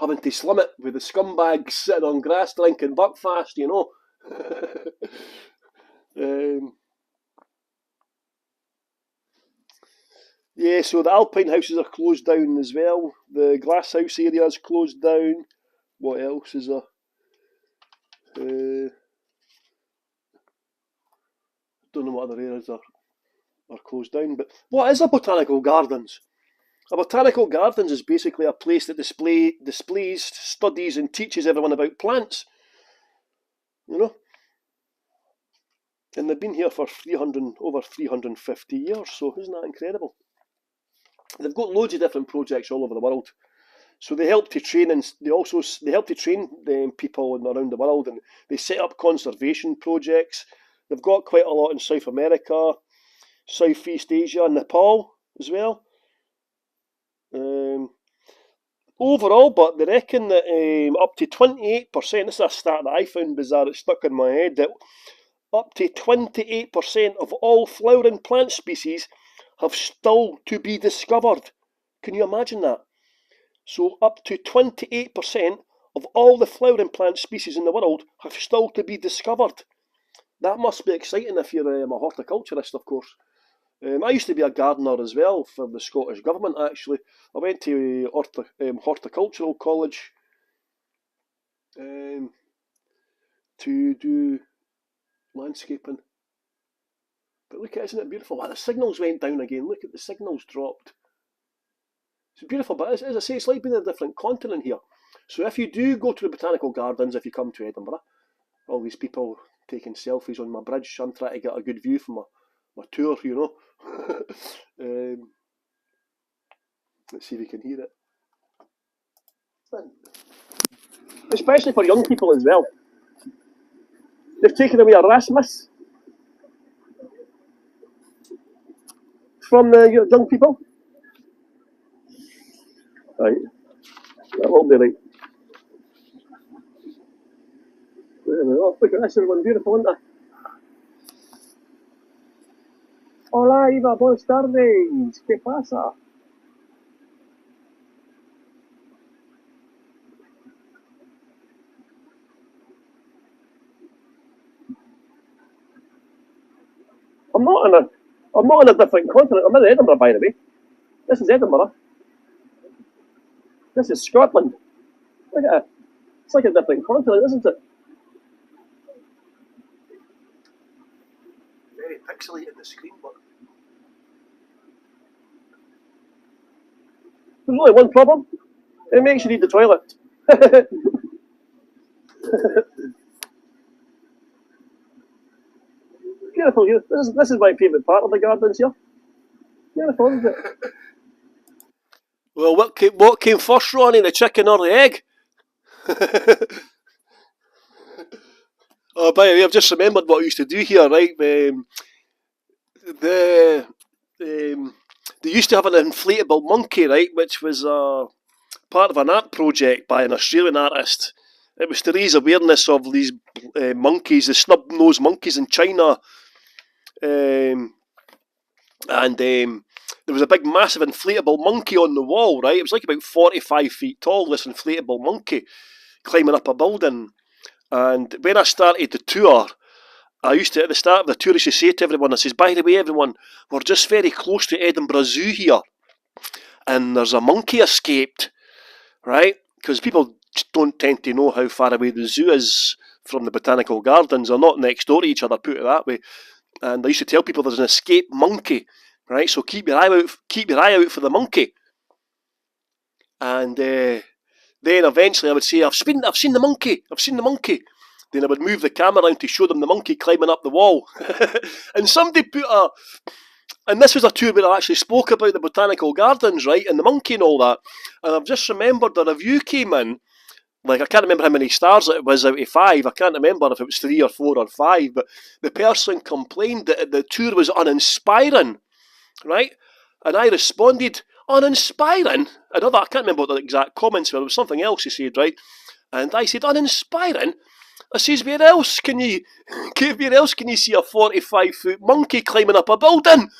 having to slim it with the scumbags sitting on grass drinking buckfast, you know. Yeah, so the alpine houses are closed down as well. The glasshouse area is closed down. What else is there? Don't know what other areas are closed down. But what is a botanical gardens? A botanical gardens is basically a place that displays, studies and teaches everyone about plants. You know? And they've been here for over 350 years, so isn't that incredible? They've got loads of different projects all over the world. So they help to train, and they help to train people around the world, and they set up conservation projects. They've got quite a lot in South America, Southeast Asia, Nepal as well. Overall, but they reckon that up to 28%, this is a stat that I found bizarre, it stuck in my head, that up to 28% of all flowering plant species have still to be discovered. Can you imagine that? So up to 28% of all the flowering plant species in the world have still to be discovered. That must be exciting if you're a horticulturist, of course. I used to be a gardener as well for the Scottish Government, actually. I went to horticultural college to do landscaping. But look at it, isn't it beautiful? Wow, the signals went down again. Look at the signals dropped. It's beautiful, but as I say, it's like being in a different continent here. So if you do go to the Botanical Gardens, if you come to Edinburgh, all these people taking selfies on my bridge, I'm trying to get a good view from my tour, you know. Let's see if we can hear it. Especially for young people as well. They've taken away Erasmus from the young people. Right, that will be right. Oh, look at this, everyone, beautiful, isn't it? Hola, Iva, buenas tardes. ¿Qué pasa? I'm not in a different continent. I'm in Edinburgh, by the way. This is Edinburgh. This is Scotland. Look at it. It's like a different continent, isn't it? Very pixelated the screen, but there's only one problem. It makes you need the toilet. Beautiful. This is my favourite part of the gardens here. Beautiful, isn't it? Well, what came first, Ronnie, the chicken or the egg? Oh, by the way, I've just remembered what I used to do here, right? They used to have an inflatable monkey, right, which was part of an art project by an Australian artist. It was to raise awareness of these monkeys, the snub-nosed monkeys in China. There was a big, massive inflatable monkey on the wall, right? It was like about 45 feet tall, this inflatable monkey climbing up a building. And when I started the tour, I used to, at the start of the tour, I used to say to everyone, I says, by the way, everyone, we're just very close to Edinburgh Zoo here. And there's a monkey escaped, right? Because people don't tend to know how far away the zoo is from the Botanical Gardens. They're not next door to each other, put it that way. And I used to tell people there's an escaped monkey, right? So keep your eye out for the monkey. And then eventually I would say, I've seen the monkey. Then I would move the camera around to show them the monkey climbing up the wall. And somebody and this was a tour where I actually spoke about the Botanical Gardens, right, and the monkey and all that. And I've just remembered the review came in, like I can't remember how many stars it was out of 5. I can't remember if it was 3 or 4 or 5, but the person complained that the tour was uninspiring, right? And I responded, uninspiring? I can't remember what the exact comments were, it was something else he said, right? And I said, uninspiring? I says, where else can you see a 45-foot monkey climbing up a building?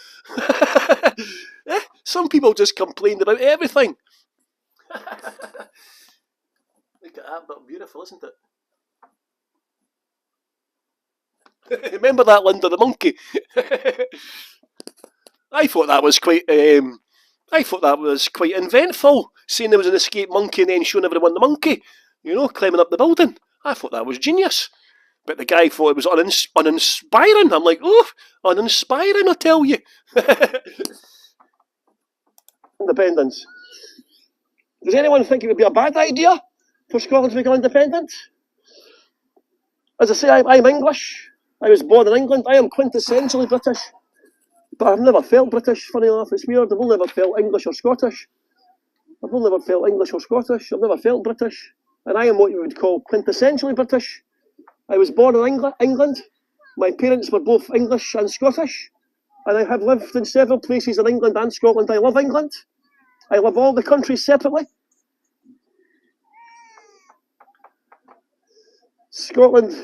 Some people just complained about everything. Look at that, but beautiful, isn't it? Remember that, Linda, the monkey? I thought that was quite inventful, saying there was an escaped monkey and then showing everyone the monkey, climbing up the building. I thought that was genius. But the guy thought it was uninspiring. I'm like, oh, uninspiring, I tell you. Independence. Does anyone think it would be a bad idea for Scotland to become independent? As I say, I'm English. I was born in England. I am quintessentially British. But I've never felt British, funny enough. It's weird. I've only ever felt English or Scottish. I've never felt British. And I am what you would call quintessentially British. I was born in England. My parents were both English and Scottish. And I have lived in several places in England and Scotland. I love England. I love all the countries separately. Scotland,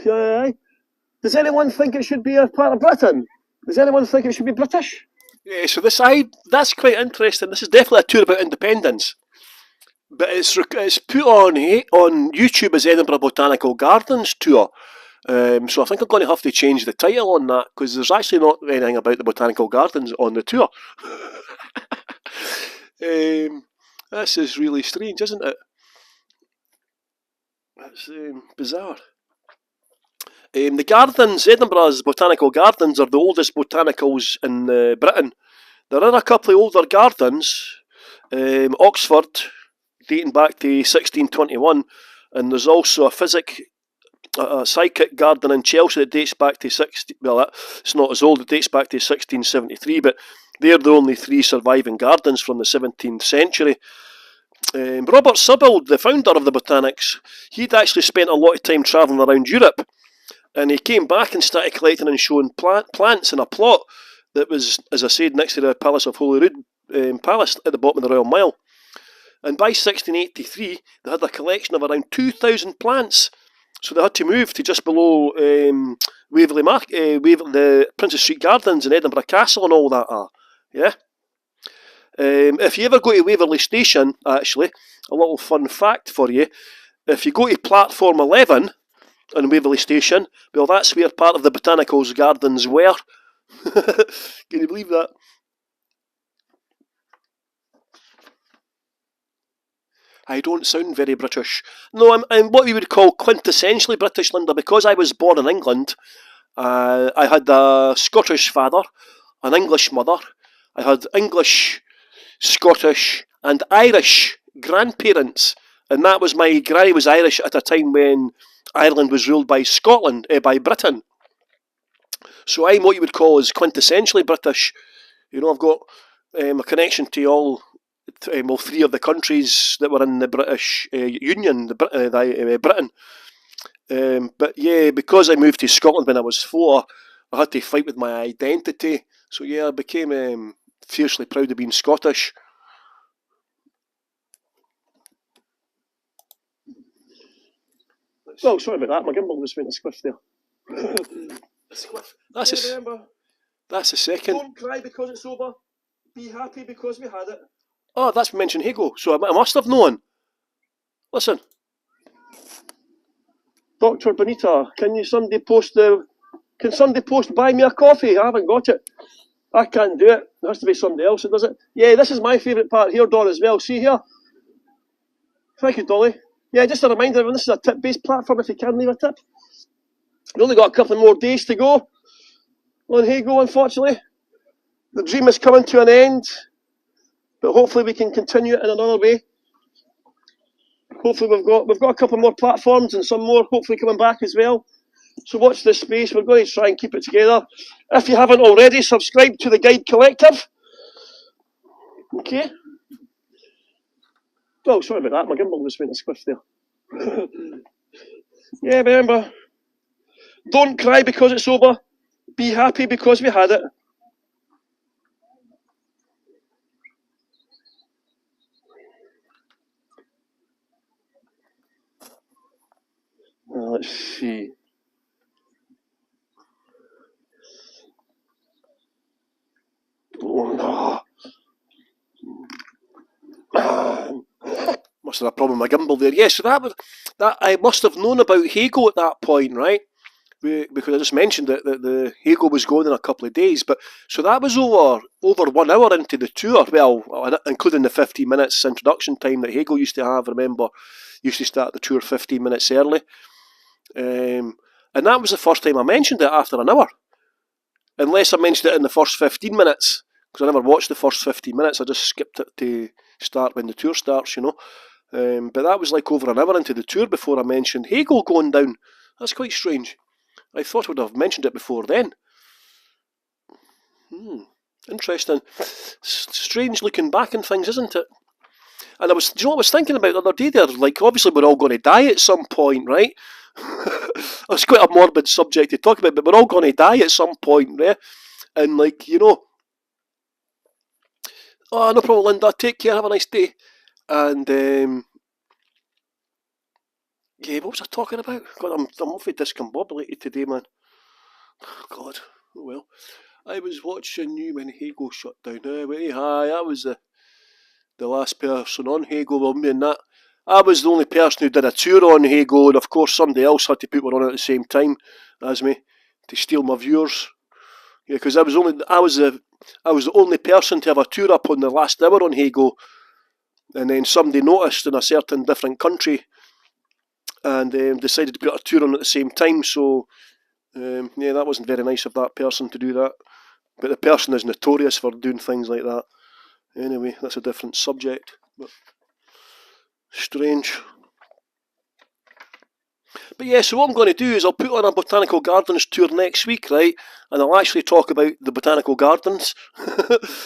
does anyone think it should be a part of Britain? Does anyone think it should be British? Yeah, so that's quite interesting. This is definitely a tour about independence. But it's put on YouTube as Edinburgh Botanical Gardens tour. So I think I'm going to have to change the title on that, because there's actually not anything about the Botanical Gardens on the tour. This is really strange, isn't it? That's bizarre. The gardens, Edinburgh's Botanical Gardens, are the oldest botanicals in Britain. There are a couple of older gardens, Oxford, dating back to 1621, and there's also a psychic garden in Chelsea that dates back to it's not as old, it dates back to 1673, but they're the only three surviving gardens from the 17th century. Robert Sibbald, the founder of the Botanics, he'd actually spent a lot of time travelling around Europe, and he came back and started collecting and showing plants in a plot that was, as I said, next to the Palace of Holyrood Palace at the bottom of the Royal Mile. And by 1683, they had a collection of around 2,000 plants. So they had to move to just below Waverley the Princess Street Gardens and Edinburgh Castle and all that are. Yeah. If you ever go to Waverley Station, actually, a little fun fact for you, if you go to platform 11 on Waverley Station, well, that's where part of the Botanicals Gardens were. Can you believe that? I don't sound very British. No, I'm what we would call quintessentially British, Linda, because I was born in England. I had a Scottish father, an English mother. I had English, Scottish, and Irish grandparents, and that was my granny was Irish at a time when Ireland was ruled by Scotland, by Britain. So I'm what you would call as quintessentially British. You know, I've got a connection to all three of the countries that were in the British Union, Britain. But yeah, because I moved to Scotland when I was 4, I had to fight with my identity. So yeah, I became fiercely proud of being Scottish. Oh, sorry about that. My gimbal just went a squiff there. That's a second. Don't cry because it's over. Be happy because we had it. Oh, that's mentioned Hego, so I must have known. Listen. Dr. Bonita, can somebody post buy me a coffee? I haven't got it. I can't do it. There has to be somebody else that does it. Yeah, this is my favourite part here, Don, as well. See here? Thank you, Dolly. Yeah, just a reminder, everyone, this is a tip-based platform. If you can leave a tip. We've only got a couple more days to go on Hego, unfortunately. The dream is coming to an end, but hopefully we can continue it in another way. Hopefully we've got a couple more platforms and some more hopefully coming back as well. So watch this space. We're going to try and keep it together. If you haven't already, subscribe to the Guide Collective. Okay. Oh, sorry about that. My gimbal just went a squiff there. Yeah, remember. Don't cry because it's over. Be happy because we had it. Let's see. Oh, no. Must have a problem with my gimbal there. Yeah, so that I must have known about Hego at that point, right? Because I just mentioned that the Hego was going in a couple of days, but so that was over 1 hour into the tour. Well, including the 15 minutes introduction time that Hego used to have. Remember, used to start the tour 15 minutes early, and that was the first time I mentioned it after an hour. Unless I mentioned it in the first 15 minutes, because I never watched the first 15 minutes. I just skipped it to start when the tour starts, you know. But that was like over an hour into the tour before I mentioned Hego going down. That's quite strange. I thought I would have mentioned it before then. Interesting. Strange looking back and things, isn't it? And do you know what I was thinking about the other day there? Like, obviously we're all going to die at some point, right? It's quite a morbid subject to talk about, but we're all going to die at some point, right? And like, you know, oh, no problem, Linda, take care, have a nice day. And yeah, what was I talking about? God, I'm awfully discombobulated today, man. God, oh well. I was watching you when Hego shut down. Hi, that was the last person on Hego, well, me and that. I was the only person who did a tour on Hago, and of course somebody else had to put one on at the same time as me to steal my viewers. Yeah, because I was the only person to have a tour up on the last hour on Hago, and then somebody noticed in a certain different country and decided to put a tour on at the same time. So yeah, that wasn't very nice of that person to do that. But the person is notorious for doing things like that. Anyway, that's a different subject. But strange. But yeah, so what I'm going to do is I'll put on a Botanical Gardens tour next week, right? And I'll actually talk about the Botanical Gardens.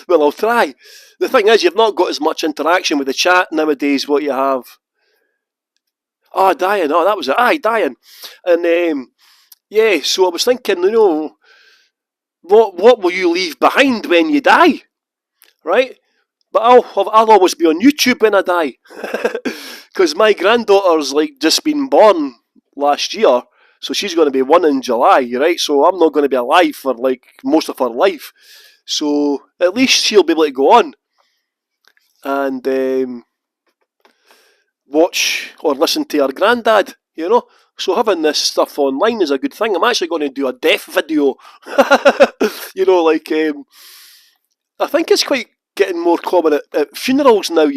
Well, I'll try. The thing is, you've not got as much interaction with the chat nowadays, what you have. Oh, Diane. Oh, that was it. Aye, Diane. And yeah, so I was thinking, what will you leave behind when you die? Right? But I'll always be on YouTube when I die. Because my granddaughter's just been born last year, so she's going to be 1 in July, right? So I'm not going to be alive for most of her life. So at least she'll be able to go on and watch or listen to her granddad, So having this stuff online is a good thing. I'm actually going to do a death video. I think it's quite getting more common at funerals now,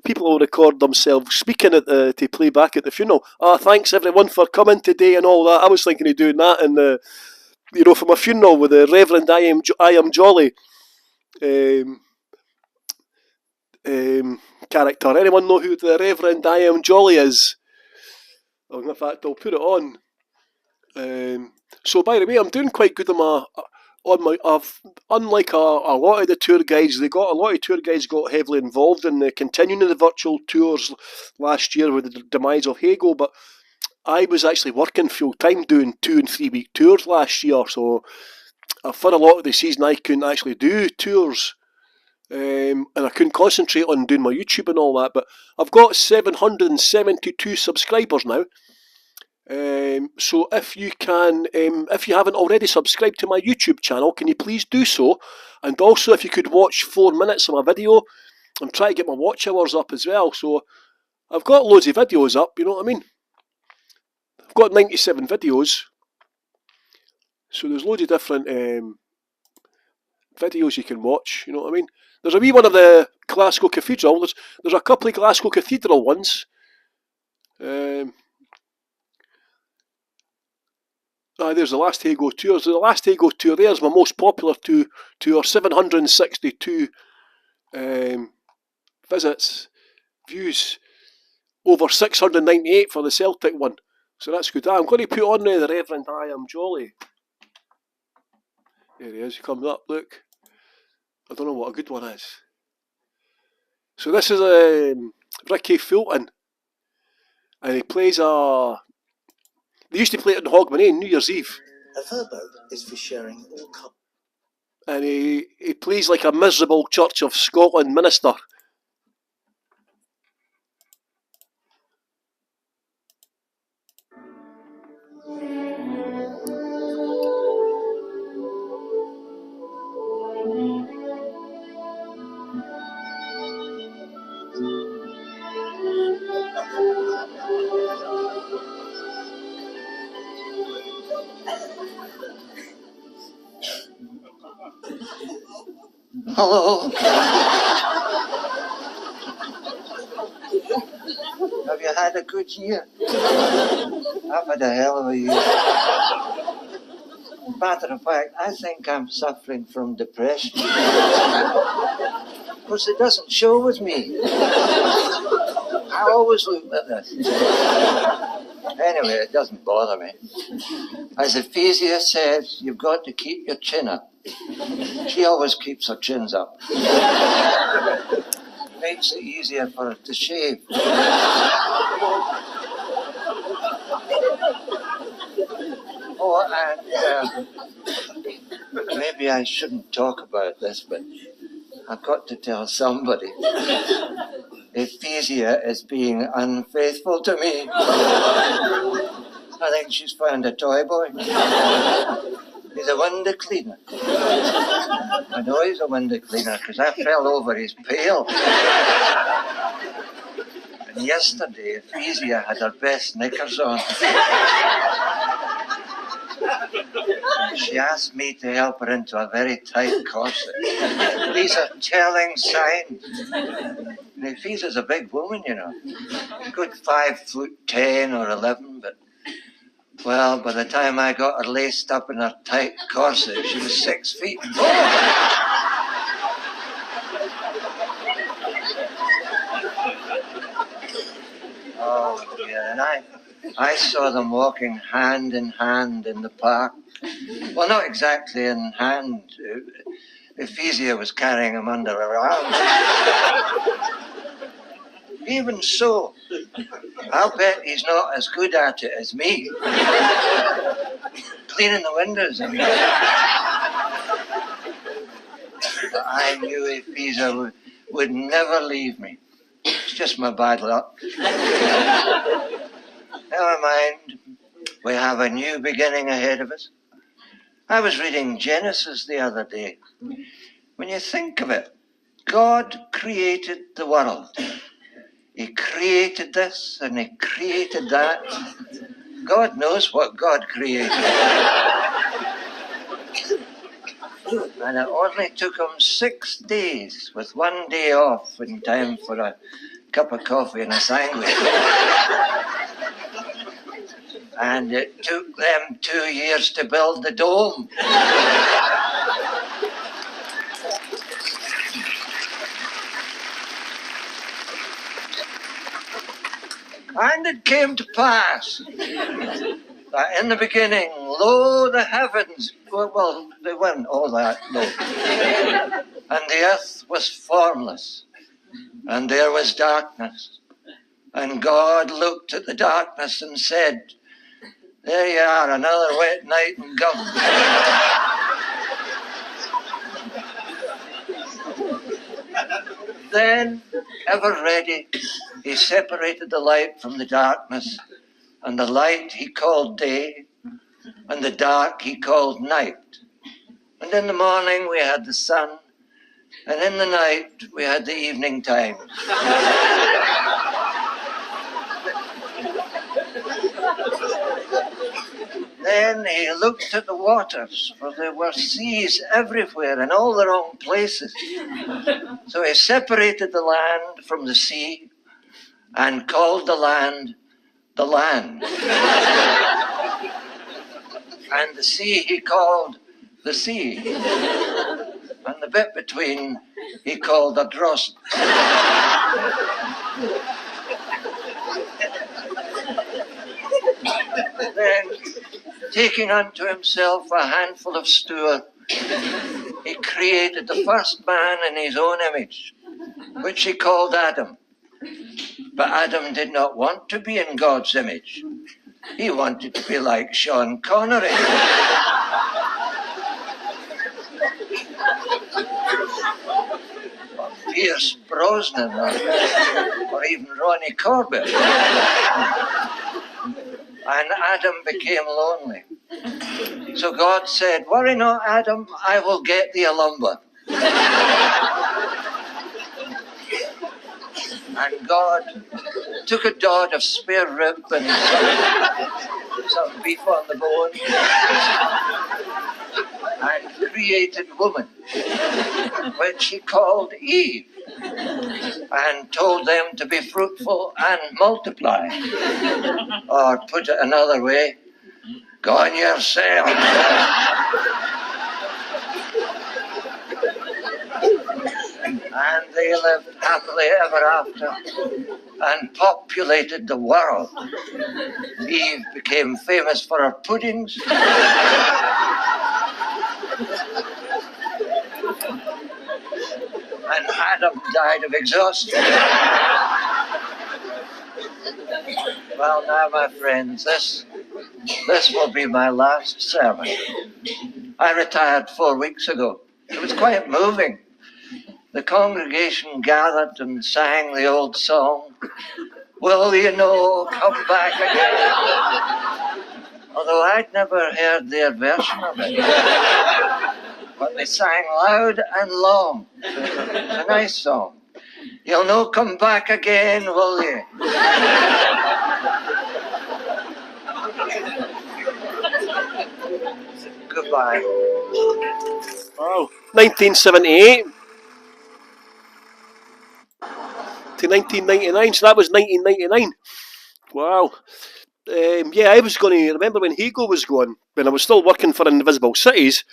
people will record themselves speaking to play back at the funeral. Thanks everyone for coming today and all that. I was thinking of doing that for my funeral with the Reverend I Am Jolly character. Anyone know who the Reverend I Am Jolly is? In fact, I'll put it on. So by the way, I'm doing quite good unlike a lot of the tour guides, a lot of tour guides got heavily involved in continuing the virtual tours last year with the demise of Hago, but I was actually working full time doing 2 and 3 week tours last year, so for a lot of the season I couldn't actually do tours, and I couldn't concentrate on doing my YouTube and all that. But I've got 772 subscribers now. So if you haven't already subscribed to my YouTube channel, can you please do so? And also, if you could watch 4 minutes of my video, I'm trying to get my watch hours up as well. So I've got loads of videos up, you know what I mean? I've got 97 videos. So there's loads of different videos you can watch, you know what I mean? There's a wee one of the Glasgow Cathedral. There's a couple of Glasgow Cathedral ones. There's the last Hago tours. The last Hago tour there is my most popular tour. 762 visits, views, over 698 for the Celtic one. So that's good. I'm going to put on the Reverend I Am Jolly. There he is. He comes up. Look. I don't know what a good one is. So this is Ricky Fulton, and he plays They used to play it in Hogmanay on New Year's Eve. A verbo is for sharing all cup. And he plays like a miserable Church of Scotland minister. Hello. Have you had a good year? I've had a hell of a year. Matter of fact, I think I'm suffering from depression. Because it doesn't show with me. I always look at this. Anyway, it doesn't bother me. As Ephesia says, you've got to keep your chin up. She always keeps her chins up. Makes it easier for her to shave. Oh, and maybe I shouldn't talk about this, but I've got to tell somebody. Ephesia is being unfaithful to me. I think she's found a toy boy. He's a window cleaner. I know he's a window cleaner because I fell over his pail. And yesterday, Ephesia had her best knickers on. She asked me to help her into a very tight corset. These are telling signs. And Ephesia's a big woman, you know. A good 5'10" or 11, but, well, by the time I got her laced up in her tight corset, she was 6 feet. Oh, dear, and I saw them walking hand in hand in the park. Well, not exactly in hand. Ephesia was carrying him under her arm. Even so, I'll bet he's not as good at it as me. Cleaning the windows, I mean. But I knew Ephesia would never leave me. It's just my bad luck. Never mind. We have a new beginning ahead of us. I was reading Genesis the other day. When you think of it, God created the world. He created this and he created that. God knows what God created. And it only took him 6 days with 1 day off in time for a cup of coffee and a sandwich. And it took them 2 years to build the dome. And it came to pass that in the beginning, lo, the heavens, well, they weren't all that, no. And the earth was formless, and there was darkness. And God looked at the darkness and said, there you are, another wet night in Gum. Then, ever ready, he separated the light from the darkness, and the light he called day, and the dark he called night. And in the morning we had the sun, and in the night we had the evening time. Then he looked at the waters, for there were seas everywhere in all the wrong places. So he separated the land from the sea and called the land the land. And the sea he called the sea. And the bit between he called the dross. Then, taking unto himself a handful of stour, he created the first man in his own image, which he called Adam. But Adam did not want to be in God's image. He wanted to be like Sean Connery. Or Pierce Brosnan, or even Ronnie Corbett. And Adam became lonely. So God said, worry not, Adam, I will get thee a lumber. And God took a dod of spare rib and some beef on the bone and created woman, which he called Eve, and told them to be fruitful and multiply. Or put it another way, go on yourself. And they lived happily ever after and populated the world. Eve became famous for her puddings. And Adam died of exhaustion. Well, now, my friends, this will be my last sermon. I retired 4 weeks ago. It was quite moving. The congregation gathered and sang the old song, will you know, come back again. Although I'd never heard their version of it. But they sang loud and long. It's a nice song. You'll no come back again, will you? Goodbye. Wow. 1978 to 1999, so that was 1999. Wow. Yeah, I was going to remember when Hego was going, when I was still working for Invisible Cities.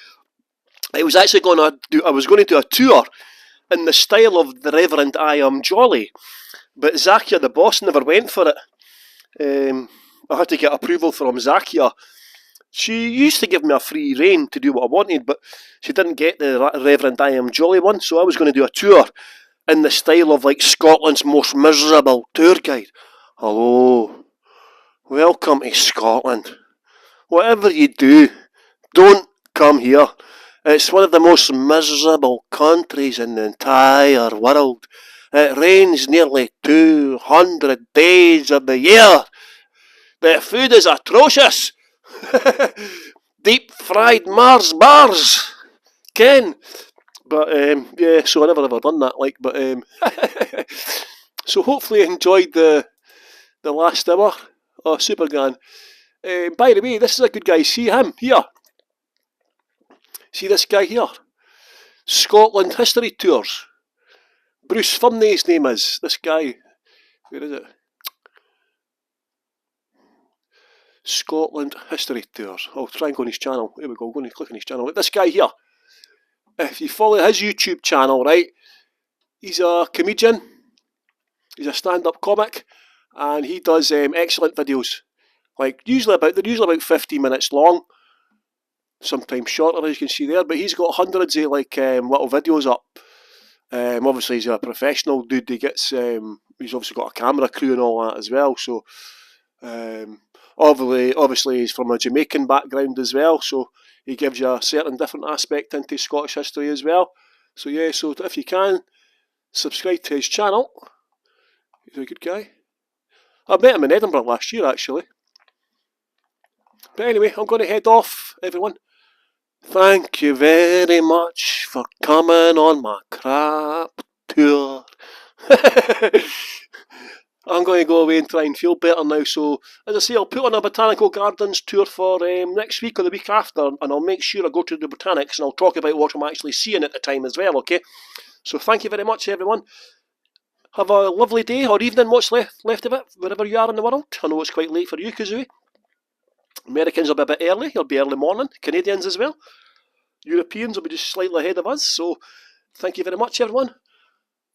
I was actually going to do. I was going to do a tour in the style of the Reverend I Am Jolly, but Zakia, the boss, never went for it. I had to get approval from Zakia. She used to give me a free rein to do what I wanted, but she didn't get the Reverend I Am Jolly one, so I was going to do a tour in the style of like Scotland's most miserable tour guide. Hello, welcome to Scotland. Whatever you do, don't come here. It's one of the most miserable countries in the entire world. It rains nearly 200 days of the year. The food is atrocious. Deep fried Mars bars. Ken. But yeah, so I never ever done that. Like, but so hopefully you enjoyed the last hour. Oh, super grand. By the way, this is a good guy. See him here. See this guy here? Scotland History Tours. Bruce Furney's name is. This guy. Where is it? Scotland History Tours. I'll try and go on his channel. Here we go. I'm going to click on his channel. This guy here. If you follow his YouTube channel, right, he's a comedian. He's a stand-up comic, and he does excellent videos. Like they're usually about 15 minutes long. Sometimes shorter, as you can see there, but he's got hundreds of like little videos up. Obviously, he's a professional dude. He's obviously got a camera crew and all that as well. So, obviously, he's from a Jamaican background as well. So he gives you a certain different aspect into Scottish history as well. So yeah, so if you can subscribe to his channel, he's a good guy. I met him in Edinburgh last year actually. But anyway, I'm going to head off, everyone. Thank you very much for coming on my crap tour. I'm going to go away and try and feel better now. So, as I say, I'll put on a Botanical Gardens tour for next week or the week after, and I'll make sure I go to the Botanics and I'll talk about what I'm actually seeing at the time as well, okay? So, thank you very much, everyone. Have a lovely day or evening, what's left of it, wherever you are in the world. I know it's quite late for you, Kazooie. Americans will be a bit early, it'll be early morning. Canadians as well. Europeans will be just slightly ahead of us. So, thank you very much, everyone.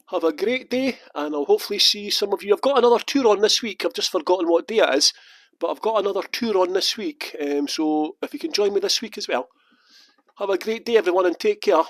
Have a great day, and I'll hopefully see some of you. I've got another tour on this week. I've just forgotten what day it is, but I've got another tour on this week. So, if you can join me this week as well. Have a great day, everyone, and take care.